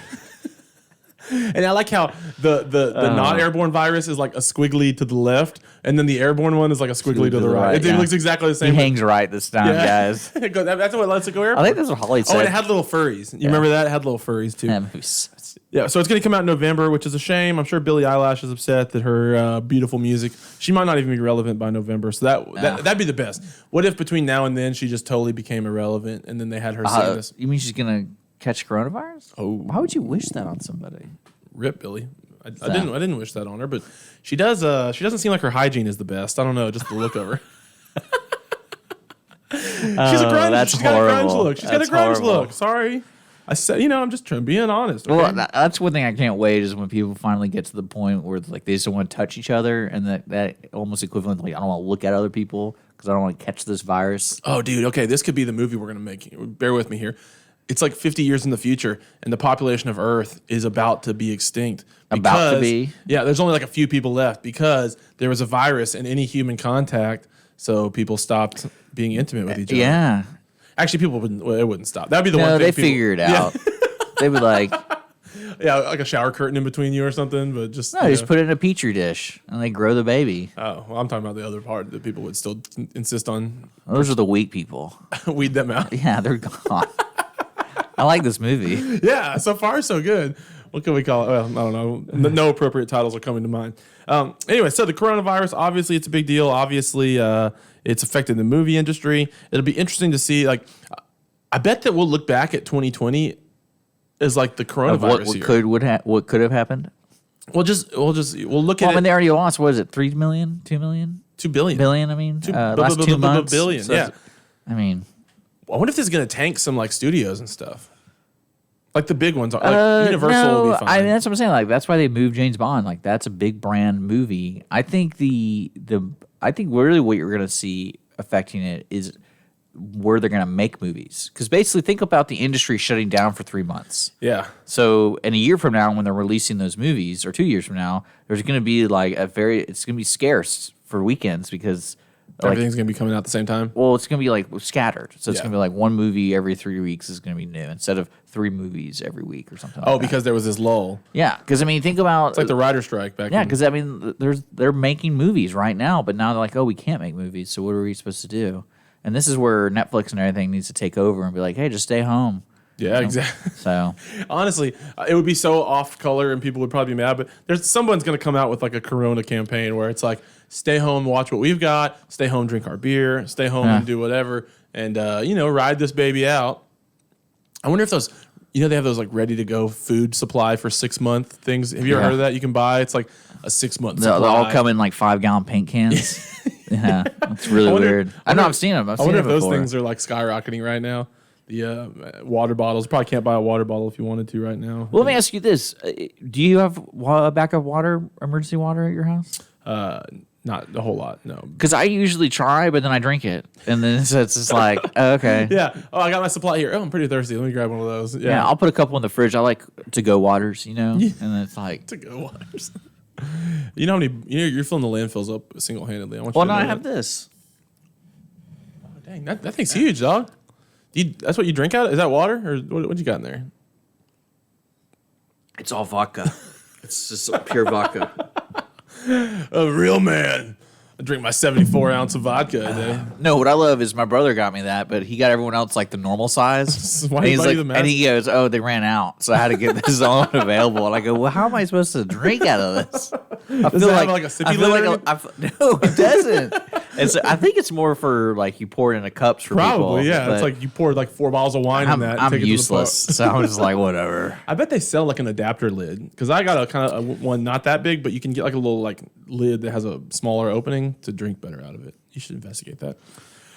And I like how the not airborne virus is like a squiggly to the left, and then the airborne one is like a squiggly to the right. It yeah. looks exactly the He same. hangs right this time, guys. That's what lets it go airborne. I think that's what Holly said. Oh, and it had little furries. You remember that? It had little furries too. That movie's Yeah, so it's going to come out in November, which is a shame. I'm sure Billie Eilish is upset that her beautiful music, she might not even be relevant by November. So that'd be the best. What if between now and then she just totally became irrelevant and then they had her sing this? You mean she's going to catch coronavirus? Oh. Why would you wish that on somebody? Rip Billy. I didn't wish that on her, but she does. She doesn't seem like her hygiene is the best. I don't know, just the look of her. She's a grunge. That's She's got a grunge horrible. look. She's got a That's grunge horrible. look. Sorry, I said. I'm just being honest. Okay? Well, that's one thing I can't wait is when people finally get to the point where like they just don't want to touch each other, and that almost equivalent like I don't want to look at other people because I don't want to catch this virus. Oh, dude. Okay, this could be the movie we're gonna make. Bear with me here. It's like 50 years in the future, and the population of Earth is about to be extinct. About to be? Yeah, there's only like a few people left because there was a virus in any human contact, so people stopped being intimate with each other. Yeah. Actually, people wouldn't. Well, it wouldn't stop. That'd be the one No, thing. they people- figure it out. They would like, Yeah, like a shower curtain in between you or something, but just no, just put it in a petri dish and they grow the baby. Oh, well, I'm talking about the other part that people would still insist on. Those are the weak people. Weed them out. Yeah, they're gone. I like this movie. Yeah, so far so good. What can we call it? Well, I don't know. No appropriate titles are coming to mind. Anyway, so the coronavirus, obviously it's a big deal. Obviously, it's affected the movie industry. It'll be interesting to see. Like, I bet that we'll look back at 2020 as like the Of coronavirus year. what could have happened. We'll look Well, I at mean, it. they already lost. What is it? 3 million, 2 million, 2 billion. billion. I mean, last 2 months. billion. So Yeah. I mean, I wonder if this is going to tank some like studios and stuff. Like the big ones, like Universal no, will be fine. I mean, that's what I'm saying. Like that's why they moved James Bond. Like that's a big brand movie. I think I think really what you're going to see affecting it is where they're going to make movies. Because basically, think about the industry shutting down for 3 months. Yeah. So, in a year from now, when they're releasing those movies, or 2 years from now, there's going to be like it's going to be scarce for weekends because Everything's going to be coming out at the same time? Well, it's going to be like scattered. So it's Yeah. going to be like one movie every 3 weeks is going to be new instead of 3 movies every week or something like that. Because there was this lull. Yeah, because I mean, think about It's like the writer strike back yeah, in. because I mean, they're making movies right now, but now they're like, oh, we can't make movies, so what are we supposed to do? And this is where Netflix and everything needs to take over and be like, hey, just stay home. Yeah, exactly. So Honestly, it would be so off color and people would probably be mad, but someone's going to come out with like a Corona campaign where it's like, stay home, watch what we've got, stay home, drink our beer, stay home and do whatever, and, ride this baby out. I wonder if those, they have those like ready to go food supply for 6-month things. Have you ever heard of that? You can buy, it's like a 6-month supply. they'll all come in like 5-gallon paint cans. Yeah, it's really weird. I know, I've seen them. I wonder if those things are like skyrocketing right now. The water bottles. Probably can't buy a water bottle if you wanted to right now. Well, let me ask you this. Do you have backup emergency water at your house? Not a whole lot, no. Because I usually try, but then I drink it. And then it's just like, oh, okay. Yeah. Oh, I got my supply here. Oh, I'm pretty thirsty. Let me grab one of those. Yeah, I'll put a couple in the fridge. I like to-go waters, And it's like... To-go waters. You know how many... you're filling the landfills up single-handedly. I want you Well, to no, know I have this. Oh, dang. That thing's huge, dog. That's what you drink out of? Is that water? Or what you got in there? It's all vodka. It's just pure vodka. A real man. I drink my 74 ounce of vodka a day. No, what I love is my brother got me that, but he got everyone else like the normal size. Why and, you buy you the mask? and he goes, "Oh, they ran out, so I had to get this on available." And I go, "Well, how am I supposed to drink out of this?" I Does it have like a sippy lid? No, it doesn't. And so I think it's more for like you pour it into cups for people. Probably, yeah. but It's like you poured like 4 bottles of wine in that. and I'm take it to the useless, pub. so I'm just like whatever. I bet they sell like an adapter lid because I got a kind of one not that big, but you can get like a little like lid that has a smaller opening to drink better out of it. You should investigate that.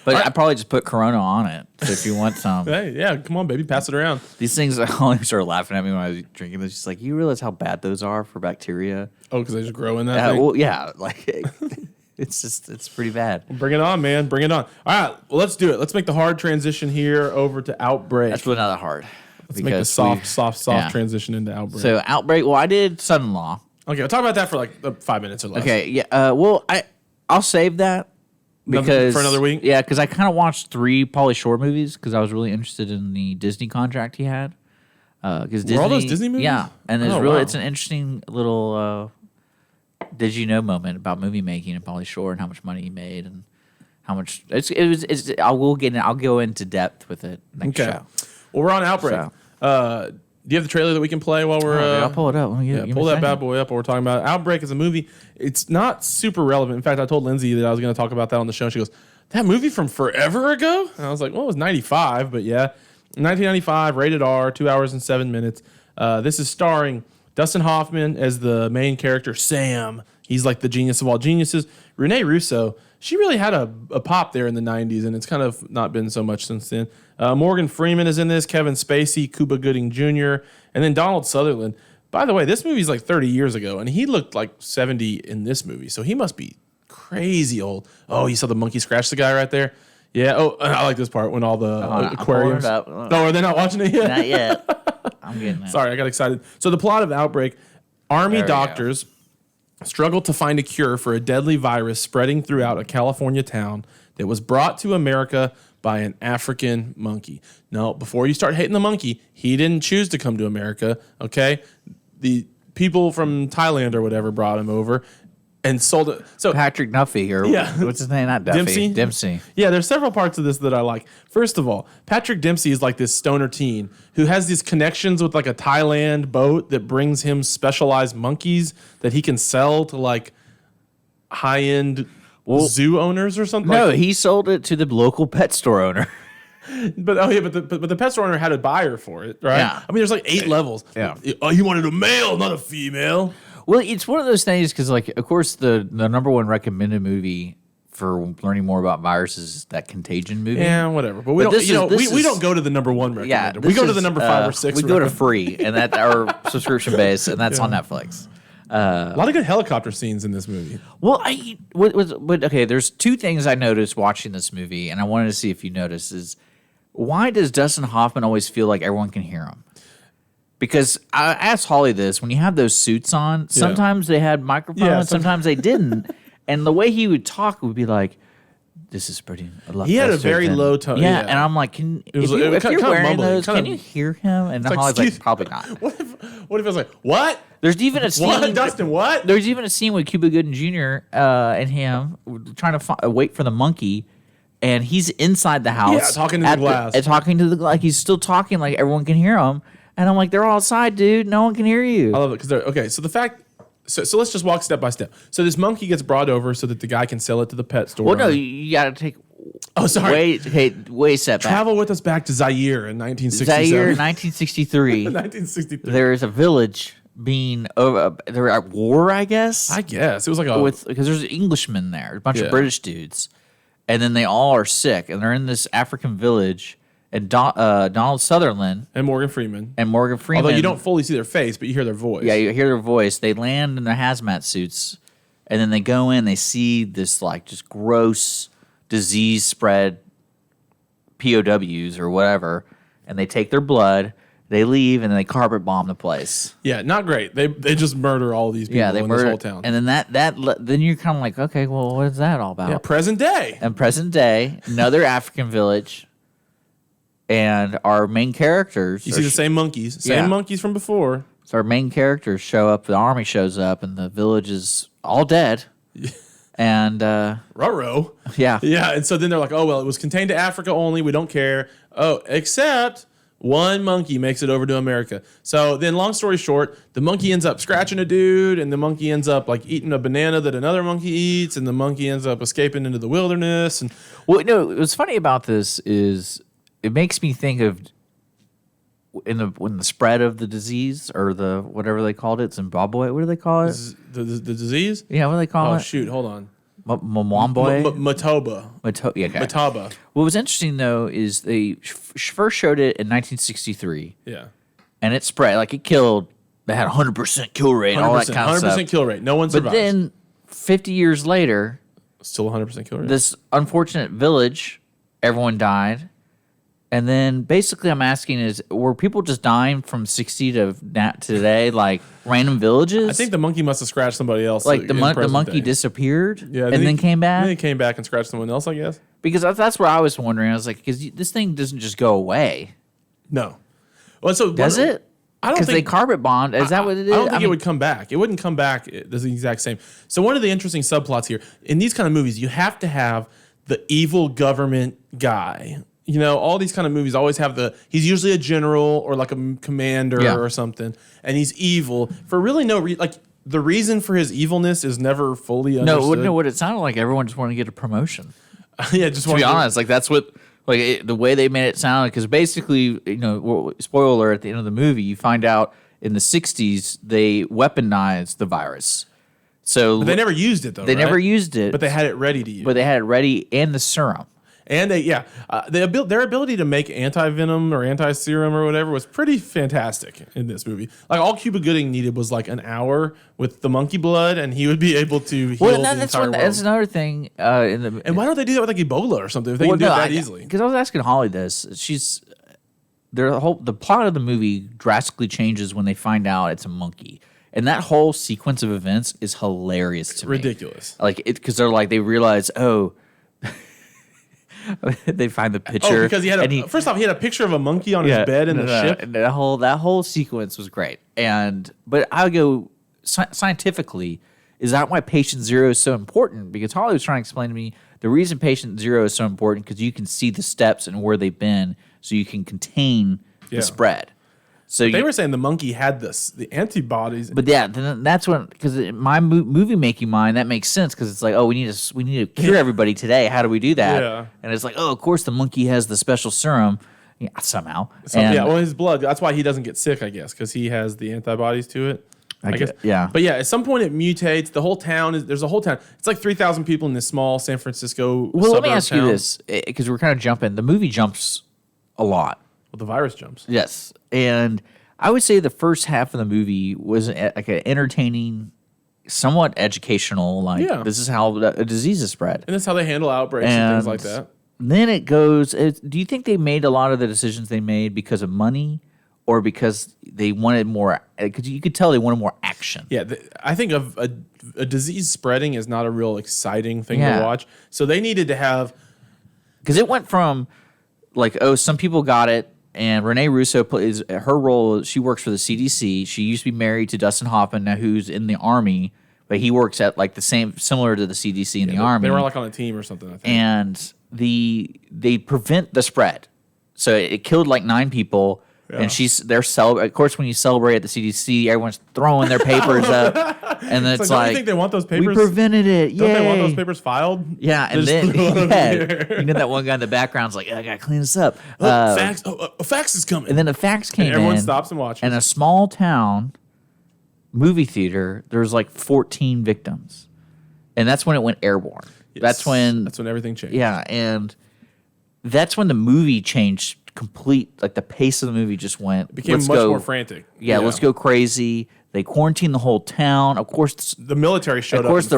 But I probably just put Corona on it. So if you want some, Hey, yeah, come on, baby, pass it around. these things, I always started laughing at me when I was drinking this. Just like, you realize how bad those are for bacteria? Oh, because they just grow in that thing. Well, yeah, like it's pretty bad. Bring it on, man. Bring it on. All right, well, let's do it. Let's make the hard transition here over to Outbreak. That's really not that hard. Let's make the soft yeah. transition into Outbreak. So Outbreak. Well, I did Son-in-Law. Okay, we'll talk about that for like 5 minutes or less. Okay, yeah. Well, I'll save that For another week? Yeah, because I kind of watched 3 Pauly Shore movies because I was really interested in the Disney contract he had. Because Were all those Disney movies? Yeah, and Oh, wow. it's an interesting little did you know moment about movie making and Pauly Shore and how much money he made and how much I'll go into depth with it next Okay. show. Well, we're on Outbreak. So. Do you have the trailer that we can play while we're... I'll pull it up. Let me get- Yeah, give me pull a that second. bad boy up while we're talking about it. Outbreak is a movie. It's not super relevant. In fact, I told Lindsay that I was going to talk about that on the show. She goes, that movie from forever ago? And I was like, well, it was 95, but yeah. 1995, rated R, 2 hours and 7 minutes. This is starring Dustin Hoffman as the main character, Sam. He's like the genius of all geniuses. Rene Russo, she really had a pop there in the 90s, and it's kind of not been so much since then. Morgan Freeman is in this, Kevin Spacey, Cuba Gooding Jr., and then Donald Sutherland. By the way, this movie's like 30 years ago, and he looked like 70 in this movie, so he must be crazy old. Oh, you saw the monkey scratch the guy right there? Yeah. Oh, I like this part when all the aquariums. Up. Oh, are they not watching it yet? Not yet. I'm getting it. Sorry, I got excited. So the plot of Outbreak, Army There we doctors struggle to find a cure for a deadly virus spreading throughout a California town that was brought to America by an African monkey. Now, before you start hating the monkey, he didn't choose to come to America, okay? The people from Thailand or whatever brought him over and sold it. So Patrick Duffy, or what's his name? Not Duffy. Dempsey. Yeah, there's several parts of this that I like. First of all, Patrick Dempsey is like this stoner teen who has these connections with like a Thailand boat that brings him specialized monkeys that he can sell to like high-end zoo owners or something. No, like, he sold it to the local pet store owner. but the pet store owner had a buyer for it, right? Yeah. I mean, there's like 8 levels. Yeah. Oh, he wanted a male, not a female. Well, it's one of those things because, like, of course, the number one recommended movie for learning more about viruses is that Contagion movie. Yeah, whatever. But we But don't. this You know, is- we don't go to the number 1 recommended. Yeah, we go to the number 5 or 6. We go to free, and that's our subscription base, and that's on Netflix. A lot of good helicopter scenes in this movie. Well, okay, there's 2 things I noticed watching this movie, and I wanted to see if you noticed is why does Dustin Hoffman always feel like everyone can hear him? Because I asked Holly this, when you have those suits on, sometimes they had microphones, Yeah, sometimes they didn't. And the way he would talk would be like, this is pretty. I love He had a this very surgeon." low tone. Yeah, Yeah. and I'm like, It was- if it was you're kinda wearing mumbling, those, kinda- can you hear him? And like, Holly's like, excuse- probably not. What if I was like, what? There's even a scene. What? Dustin, what? There's even a scene with Cuba Gooding Jr. And him trying to wait for the monkey, and he's inside the house, Yeah, talking to the glass. talking to the like he's still talking like everyone can hear him, and I'm like, they're all outside, dude. No one can hear you. I love it because okay. So the fact. So let's just walk step by step. So this monkey gets brought over so that the guy can sell it to the pet store. Well, no, owner. you got to take. Oh, sorry. Way step back. Travel with us back to Zaire in 1967. Zaire, 1963. 1963. There is a village being they're at war, I guess. I guess it was like a because there's Englishmen there, a bunch Yeah. of British dudes, and then they all are sick, and they're in this African village, and Donald Sutherland and Morgan Freeman. and Morgan Freeman. Although you don't fully see their face, but you hear their voice. Yeah, you hear their voice. They land in their hazmat suits, and then they go in. They see this like just gross disease spread POWs or whatever, and they take their blood. They leave and they carpet bomb the place. Yeah, not great. They just murder all these people Yeah, they in murder this whole town. and then then you're kind of like, okay, well, what is that all about? yeah, present day. And present day, another African village, and our main characters. You see the same monkeys, Yeah. monkeys from before. So our main characters show up. The army shows up, and the village is all dead. And Ruh-roh. yeah, Yeah, and so then they're like, oh, well, it was contained to Africa only. We don't care. Oh, except one monkey makes it over to America. So then, long story short, the monkey ends up scratching a dude, and the monkey ends up like eating a banana that another monkey eats, and the monkey ends up escaping into the wilderness. And well, no, what's funny about this is it makes me think of when the spread of the disease or the whatever they called it, Zimbabwe. What do they call it? the disease. Yeah, what do they call Oh it? shoot, hold on. Mwambwe. Matoba. Yeah, okay. Mataba. What was interesting though is they first showed it in 1963, Yeah. and it spread like it killed. They had 100% kill rate, all that kind of 100% stuff. kill rate. No one But survives. then 50 years later, Still 100% kill rate. this unfortunate village, everyone died. And then basically I'm asking is, were people just dying from 60 to today, like random villages? I think the monkey must have scratched somebody else. like the in monkey present day. disappeared Yeah, and then came back. Then he came back and scratched someone else, I guess. Because that's where I was wondering. I was like, because this thing doesn't just go away. No. Well, so Does it? I don't Because they think carpet bombed. Is that what it is? I don't think mean, it would come back. It wouldn't come back the exact same. So one of the interesting subplots here in these kind of movies, you have to have the evil government guy. You know, all these kind of movies always have he's usually a general or like a commander Yeah. or something, and he's evil for really no reason. Like the reason for his evilness is never fully understood. No, what it sounded like everyone just wanted to get a promotion. Yeah, just To be honest, like that's what the way they made it sound. Because basically, spoiler alert, at the end of the movie, you find out in the 60s they weaponized the virus. So But they never used it though. they right? never used it, But they had it ready to use. but they had it ready and the serum. And their ability to make anti-venom or anti-serum or whatever was pretty fantastic in this movie. Like all Cuba Gooding needed was like an hour with the monkey blood, and he would be able to heal Well, the that's entire world. that's another thing. And why don't they do that with like Ebola or something? If they can do it that easily. Because I was asking Holly this. The plot of the movie drastically changes when they find out it's a monkey. And that whole sequence of events is hilarious to me. Ridiculous. Like because they realize, they find the picture. Oh, because he had first off, he had a picture of a monkey on his bed in the ship. And that whole sequence was great. But I would go scientifically, is that why patient zero is so important? Because Holly was trying to explain to me the reason patient zero is so important because you can see the steps and where they've been, so you can contain the spread. So They were saying the monkey had the antibodies. But yeah, then that's when, because in my movie making mind, that makes sense because it's like, oh, we need to cure everybody today. How do we do that? Yeah. And it's like, oh, of course the monkey has the special serum somehow. Well, his blood. That's why he doesn't get sick, I guess, because he has the antibodies to it. I guess. Yeah. But yeah, at some point it mutates. The whole town there's a whole town. It's like 3,000 people in this small San Francisco. Well, let me suburb ask you town. this, because we're kind of jumping. The movie jumps a lot. Well, the virus jumps. Yes. And I would say the first half of the movie was like an entertaining, somewhat educational, like this is how a disease is spread. And that's how they handle outbreaks and things like that. Then it goes, do you think they made a lot of the decisions they made because of money or because they wanted more, because you could tell they wanted more action? Yeah, I think a disease spreading is not a real exciting thing to watch. So they needed to have Because it went from like, oh, some people got it, and Renee Russo plays her role. She works for the CDC. She used to be married to Dustin Hoffman, now who's in the Army, but he works at like the same, similar to the CDC in the Army. They were like on a team or something, I think. And they prevent the spread. So it killed like 9 people. Yeah. And they're celebrating. Of course, when you celebrate at the CDC, everyone's throwing their papers up, and it's don't you think they want those papers? We prevented it. Don't they want those papers filed? Yeah, and then you know that one guy in the background's like, I gotta clean this up. Fax! A fax is coming. And then a fax came in. Everyone stops and watches. In a small town movie theater, there's like 14 victims, and that's when it went airborne. Yes. That's when everything changed. Yeah, and that's when the movie changed. Like the pace of the movie just went. It became much more frantic. Yeah, let's go crazy. They quarantined the whole town. Of course, the military showed up. Of course,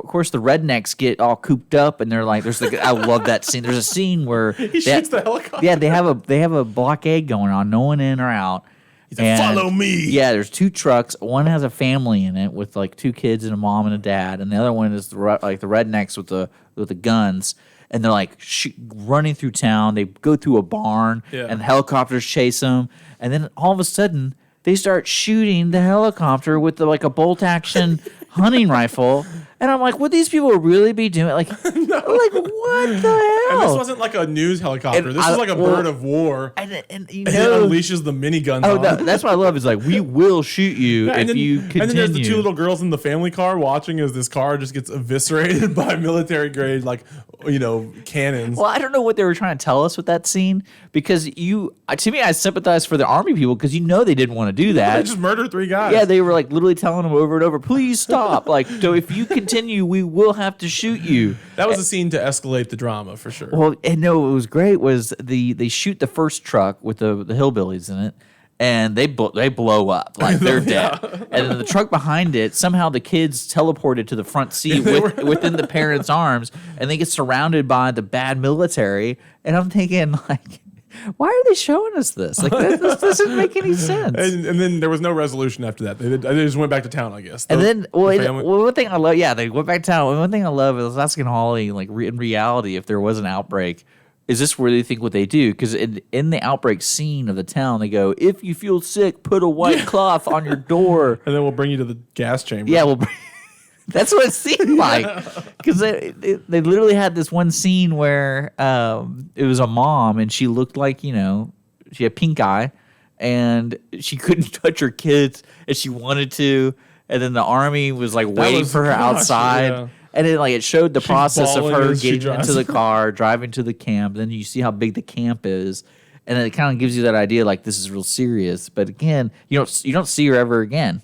course, the rednecks get all cooped up, and they're like, "There's like, I love that scene." There's a scene where he shoots the helicopter. Yeah, they have a blockade going on, no one in or out. He's like, "Follow me." Yeah, there's 2 trucks. One has a family in it with like 2 kids and a mom and a dad, and the other one is the rednecks with the guns. And they're like running through town. They go through a barn, and the helicopters chase them. And then all of a sudden, they start shooting the helicopter with like a bolt-action hunting rifle. And I'm like, would these people really be doing? Like, like what the hell? And this wasn't like a news helicopter. This was like a bird of war. And it unleashes the miniguns. That's what I love. Is like, we will shoot you if you continue. And then there's the 2 little girls in the family car watching as this car just gets eviscerated by military grade, like, cannons. Well, I don't know what they were trying to tell us with that scene, because to me, I sympathize for the Army people, because they didn't want to do that. They just murdered 3 guys. Yeah, they were like literally telling them over and over, please stop. Like, so if you continue, we will have to shoot you. That was a scene to escalate the drama for sure. Well, and no, what was great was they shoot the first truck with the hillbillies in it, and they blow up, like they're dead. And then the truck behind it, somehow the kids teleported to the front seat within the parents' arms, and they get surrounded by the bad military. And I'm thinking, like, why are they showing us this? Like, this doesn't make any sense. And then there was no resolution after that. They just went back to town, I guess. And then, one thing I love, they went back to town. One thing I love is asking Holly, like, in reality, if there was an outbreak, is this where they think what they do? Because in the outbreak scene of the town, they go, if you feel sick, put a white cloth on your door. And then we'll bring you to the gas chamber. Yeah, that's what it seemed like. Because they literally had this one scene where it was a mom, and she looked like, she had pink eye, and she couldn't touch her kids, and she wanted to. And then the Army was like waiting for her outside. Yeah. And then it showed the process of her getting into the car, driving to the camp. Then you see how big the camp is, and then it kind of gives you that idea, like, this is real serious. But again, you don't see her ever again,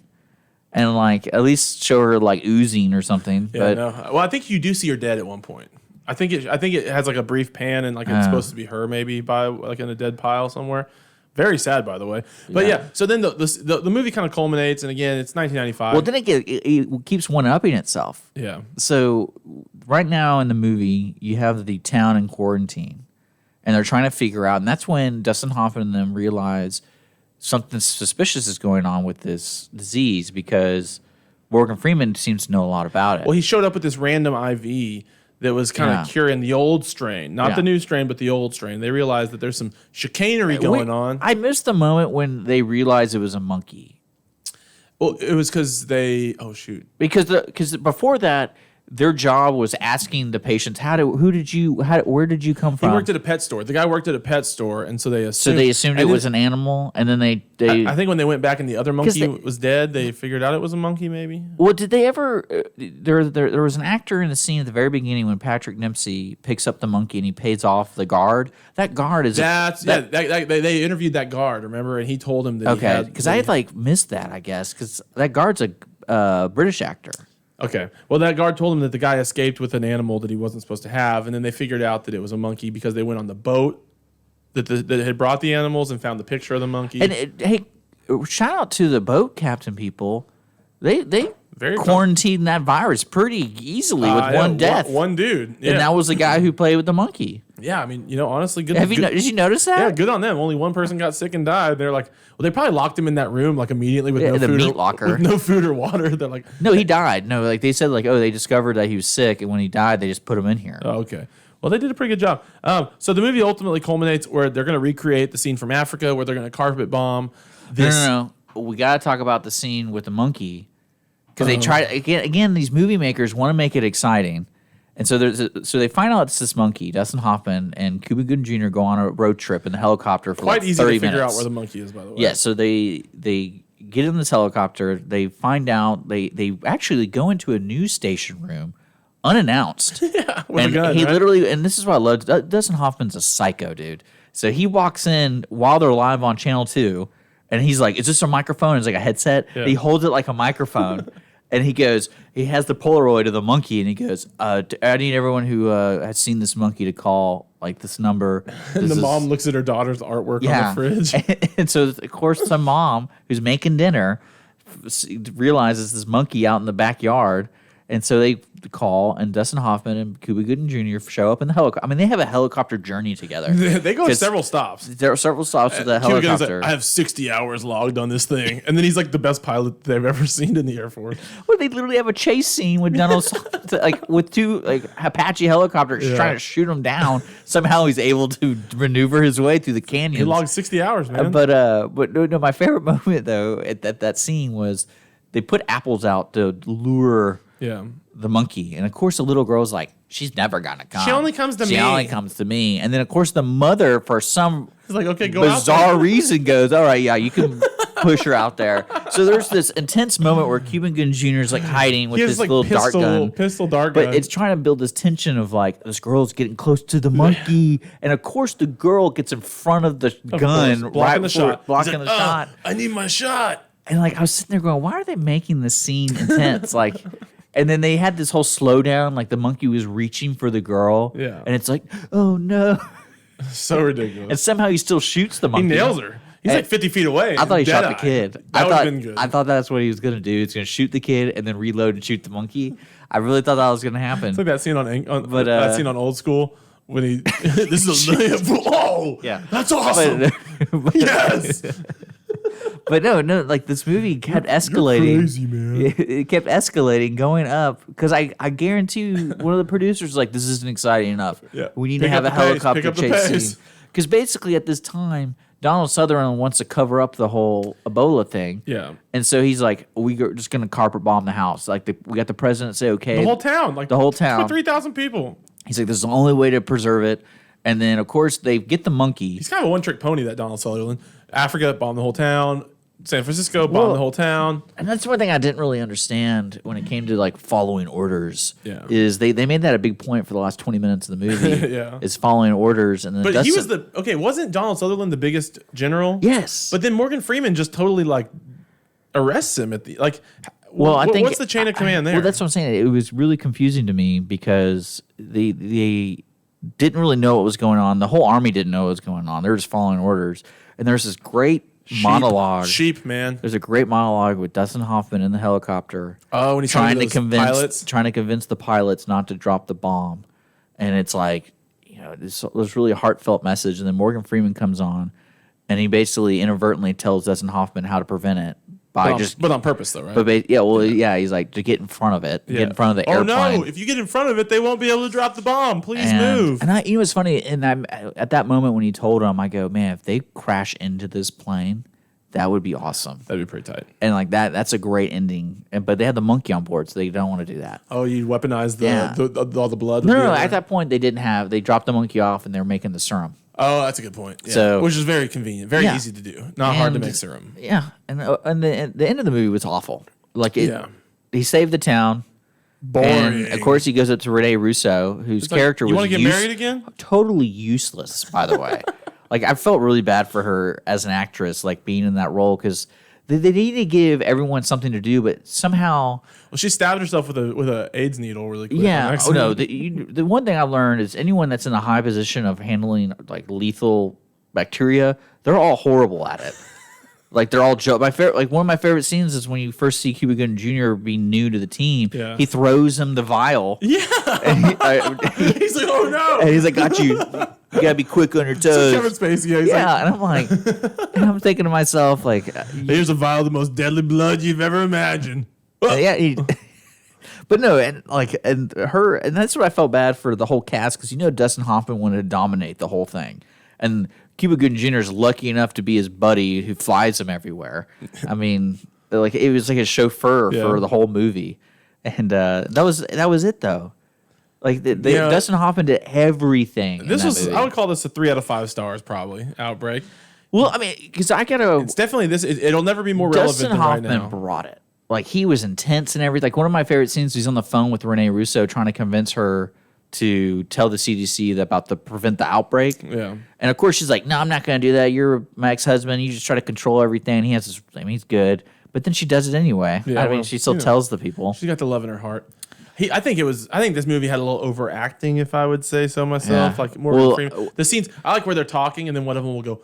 and like at least show her like oozing or something. Yeah, no. Well, I think you do see her dead at one point. I think it has like a brief pan, and like it's supposed to be her maybe by like in a dead pile somewhere. Very sad, by the way. But so then the movie kind of culminates, and again, it's 1995. Well, then it keeps one-upping itself. Yeah. So right now in the movie, you have the town in quarantine, and they're trying to figure out, and that's when Dustin Hoffman and them realize something suspicious is going on with this disease, because Morgan Freeman seems to know a lot about it. Well, he showed up with this random IV that was kind of curing the old strain, not the new strain, but the old strain. They realized that there's some chicanery going on. I missed the moment when they realized it was a monkey. Well, it was because because before that, their job was asking the patients, where did you come from? He worked at a pet store. The guy worked at a pet store, and so they assumed it was an animal, and then they I think when they went back and the other monkey was dead, they figured out it was a monkey, maybe. Well, did they ever? There was an actor in the scene at the very beginning when Patrick Dempsey picks up the monkey and he pays off the guard. That guard is they interviewed that guard, remember, and he told him that because I had missed that, I guess, because that guard's a British actor. Okay. Well, that guard told him that the guy escaped with an animal that he wasn't supposed to have, and then they figured out that it was a monkey because they went on the boat that had brought the animals and found the picture of the monkey. And hey, shout out to the boat captain people. They quarantined that virus pretty easily with one death. One dude. Yeah. And that was the guy who played with the monkey. Yeah, I mean, honestly, good. Did you notice that? Yeah, good on them. Only one person got sick and died. They're like, well, they probably locked him in that room immediately with no food, meat locker, with no food or water. They're like, no, he died. No, they said they discovered that he was sick, and when he died, they just put him in here. Oh, okay. Well, they did a pretty good job. So the movie ultimately culminates where they're going to recreate the scene from Africa, where they're going to carpet bomb. No. We got to talk about the scene with the monkey because they try again. These movie makers want to make it exciting, and so so they find out it's this monkey. Dustin Hoffman and Cuba Gooding Jr. go on a road trip in the helicopter for Quite like easy 30 to figure minutes. out where the monkey is, by the way. Yeah, so they get in this helicopter. They find out they actually go into a news station room unannounced. Yeah, with and a gun, he right? literally, and this is what I love. Dustin Hoffman's a psycho, dude. So he walks in while they're live on Channel 2, and he's like, "Is this a microphone?" It's like a headset. Yeah. He holds it like a microphone, and he goes, he has the Polaroid of the monkey, and he goes, "I need everyone who has seen this monkey to call like this number." And the mom looks at her daughter's artwork on the fridge. And so, of course, some mom who's making dinner realizes this monkey out in the backyard. And so they call, and Dustin Hoffman and Cuba Gooding Jr. show up in the helicopter. I mean, they have a helicopter journey together. They go several stops. There are several stops with the Cuba Gooding's helicopter. like, I have 60 hours logged on this thing. And then he's like the best pilot they've ever seen in the Air Force. Well, they literally have a chase scene with Donald, like with two like Apache helicopters trying to shoot him down. Somehow he's able to maneuver his way through the canyon. He logged 60 hours, man. But no, my favorite moment though at that scene was they put apples out to lure the monkey, and of course the little girl's like, she's never gonna come. She only comes to me. She only comes to me. And then of course the mother, for some He's like, okay, go bizarre out there. reason, goes, all right, yeah, you can push her out there. So there's this intense moment where Cuban Gooding Jr. is like hiding with He has this like little dark gun. pistol dart gun. But it's trying to build this tension of like, this girl's getting close to the monkey, and of course the girl gets in front of the gun, course, blocking the shot. blocking He's like, the shot. I need my shot. And like I was sitting there going, why are they making this scene intense? Like, and then they had this whole slowdown, like the monkey was reaching for the girl. Yeah. And it's like, oh no. So ridiculous. And somehow he still shoots the He monkey. nails her. He's like 50 feet away. I thought he shot the Dead-eye. kid. That would I have been good. thought that's what he was gonna do. He's gonna shoot the kid and then reload and shoot the monkey. I really thought that was gonna happen. It's like that scene on But, that scene on Old School when he this is whoa, Yeah. that's awesome. But- Yes. But no, like this movie kept escalating. crazy, man. It kept escalating, going up. Because I guarantee you, one of the producers was like, this isn't exciting enough. Yeah. We need Pick to have a up the pace, helicopter pick up the chase pace. scene. Because basically at this time, Donald Sutherland wants to cover up the whole Ebola thing. Yeah. And so he's like, we're just going to carpet bomb the house. Like we got the president say, okay. The whole town, like The whole town. 3,000 people. He's like, this is the only way to preserve it. And then, of course, they get the monkey. He's kind of a one-trick pony, that Donald Sutherland. Africa bombed the whole town. San Francisco bombed the whole town. And that's one thing I didn't really understand when it came to like following orders. Yeah. Is they made that a big point for the last 20 minutes of the movie. Yeah. Is following orders, and then But he was wasn't Donald Sutherland the biggest general? Yes. But then Morgan Freeman just totally like arrests him at the like. Well, I think what's the chain of command there? Well, that's what I'm saying. It was really confusing to me because they didn't really know what was going on. The whole army didn't know what was going on. They were just following orders. And there's this great monologue. Sheep, man. There's a great monologue with Dustin Hoffman in the helicopter. Oh, when he's trying to those convince pilots. the pilots not to drop the bomb, and it's like, you know, this really a heartfelt message. And then Morgan Freeman comes on, and he basically inadvertently tells Dustin Hoffman how to prevent it by But on purpose, though, right? He's like, to get in front of it, get in front of the Oh airplane. no! If you get in front of it, they won't be able to drop the bomb. Please move. And you know what's funny? And at that moment when he told him, I go, man, if they crash into this plane, that would be awesome. That'd be pretty tight. And like that's a great ending. But they had the monkey on board, so they don't want to do that. Oh, you weaponize all the blood. No. At that point, they dropped the monkey off, and they were making the serum. Oh, that's a good point. Yeah. So- which is very convenient, very easy to do, not hard to make serum. Yeah, and the end of the movie was awful. Like he saved the town. Boring. And of course, he goes up to Rene Russo, whose It's like, character you was want to get married again? totally useless, by the way. Like, I felt really bad for her as an actress, like being in that role, because they need to give everyone something to do, but somehow, Well, she stabbed herself with a AIDS needle really quick. on yeah. Oh accident. no, the one thing I've learned is anyone that's in a high position of handling like lethal bacteria, they're all horrible at it. Like they're all my favorite. Like one of my favorite scenes is when you first see Cuba Gooding Jr. being new to the team. Yeah. He throws him the vial. Yeah. And He's like, oh no. and he's like, "Got you. You gotta be quick on your toes." Kevin Spacey. Yeah, he's Yeah, and I'm like, and I'm thinking to myself, like, like, here's a vial of the most deadly blood you've ever imagined. yeah. But no, and that's what I felt bad for the whole cast because Dustin Hoffman wanted to dominate the whole thing, and Cuba Gooding Jr. is lucky enough to be his buddy who flies him everywhere. I mean, like it was like his chauffeur for the whole movie, and that was it though. Like Dustin Hoffman did everything. This in that movie. I would call this a 3 out of 5 stars probably. Outbreak. Well, I mean, because it's definitely this. It'll never be more relevant Dustin than Hoffman right now. brought it. Like he was intense and everything. Like one of my favorite scenes, he's on the phone with Renee Russo trying to convince her to tell the CDC about prevent the outbreak. Yeah. And of course she's like, "No, I'm not going to do that. You're my ex-husband. You just try to control everything." He has this. I mean, he's good, but then she does it anyway. Yeah, I mean, she still tells the people. She's got the love in her heart. I think this movie had a little overacting, if I would say so myself. Yeah. Like more the scenes. I like where they're talking, and then one of them will go,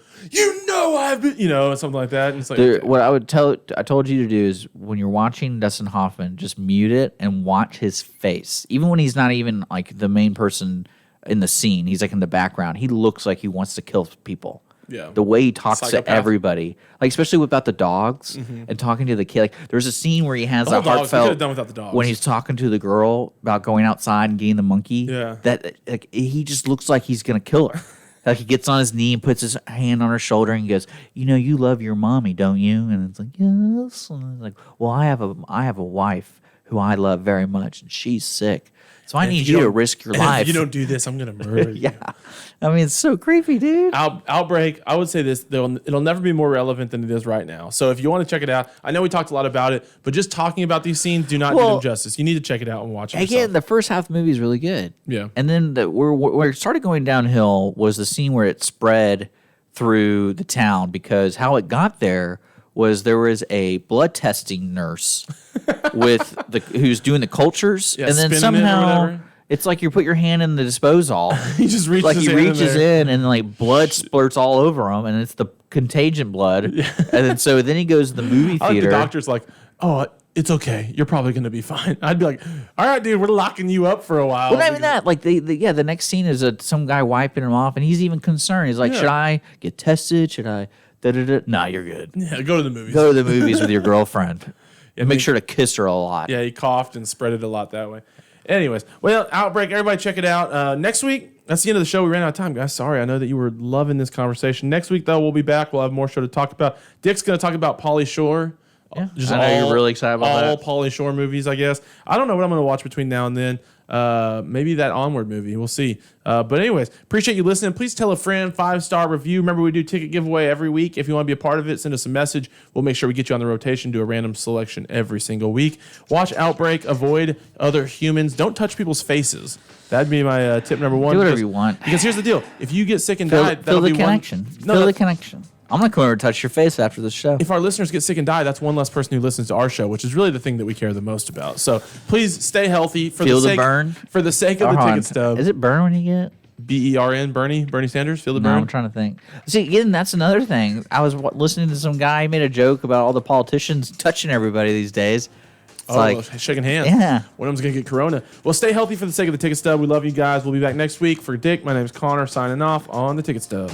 I've been, something like that. And it's like, what I told you to do is when you're watching Dustin Hoffman, just mute it and watch his face. Even when he's not even like the main person in the scene, he's like in the background. He looks like he wants to kill people. Yeah. The way he talks Psychopath. to everybody, like especially about the dogs and talking to the kid. Like there's a scene where he has The a whole dogs, we heartfelt could've done without the dogs. when he's talking to the girl about going outside and getting the monkey. Yeah. That like, he just looks like he's gonna kill her. Like he gets on his knee and puts his hand on her shoulder and he goes, "You love your mommy, don't you?" And it's like, "Yes." And it's like, "Well, I have a wife who I love very much, and she's sick. So I need you to risk your life. If you don't do this, I'm gonna murder you." Yeah, I mean it's so creepy, dude. Outbreak. I would say this: it'll never be more relevant than it is right now. So if you want to check it out, I know we talked a lot about it, but just talking about these scenes do not do them justice. You need to check it out and watch it. Again, yourself. the first half of the movie is really good. Yeah. And then where it started going downhill was the scene where it spread through the town because how it got there was a blood testing nurse who's doing the cultures, Yeah, and then spinning it or somehow whatever. it's like you put your hand in the disposal. He just reaches like his he hand in reaches there. in and like blood splurts all over him, and it's the contagion blood. And then he goes to the movie I like theater. the doctor's like, "Oh, it's okay. You're probably gonna be fine." I'd be like, "All right, dude, we're locking you up for a while." Well, not even that. Like the next scene is some guy wiping him off, and he's even concerned. He's like, Yeah. "Should I get tested? Should I?" Nah, you're good. Yeah, go to the movies. Go to the movies with your girlfriend. And make sure to kiss her a lot. Yeah, he coughed and spread it a lot that way. Anyways, well, Outbreak, everybody check it out. Next week, that's the end of the show. We ran out of time, guys. Sorry, I know that you were loving this conversation. Next week, though, we'll be back. We'll have more show to talk about. Dick's going to talk about Pauly Shore. Yeah, I know you're really excited about all that. Pauly Shore movies, I guess. I don't know what I'm going to watch between now and then. Maybe that Onward movie. We'll see. But anyways, appreciate you listening. Please tell a friend, 5-star review. Remember, we do ticket giveaway every week. If you want to be a part of it, send us a message. We'll make sure we get you on the rotation, do a random selection every single week. Watch Outbreak. Avoid other humans. Don't touch people's faces. That'd be my tip number one. Do whatever you want. Because here's the deal. If you get sick and Feel die, that'll the be connection. one. Feel the connection. I'm going to come over and touch your face after the show. If our listeners get sick and die, that's one less person who listens to our show, which is really the thing that we care the most about. So please stay healthy Feel the burn. For the sake of the ticket stub. Is it burn when you get? BERN, Bernie Sanders, feel the No, burn. I'm trying to think. See, again, that's another thing. I was listening to some guy made a joke about all the politicians touching everybody these days. It's Shaking hands. Yeah. One of them's going to get corona. Well, stay healthy for the sake of the ticket stub. We love you guys. We'll be back next week. For Dick, my name's Connor, signing off on the ticket stub.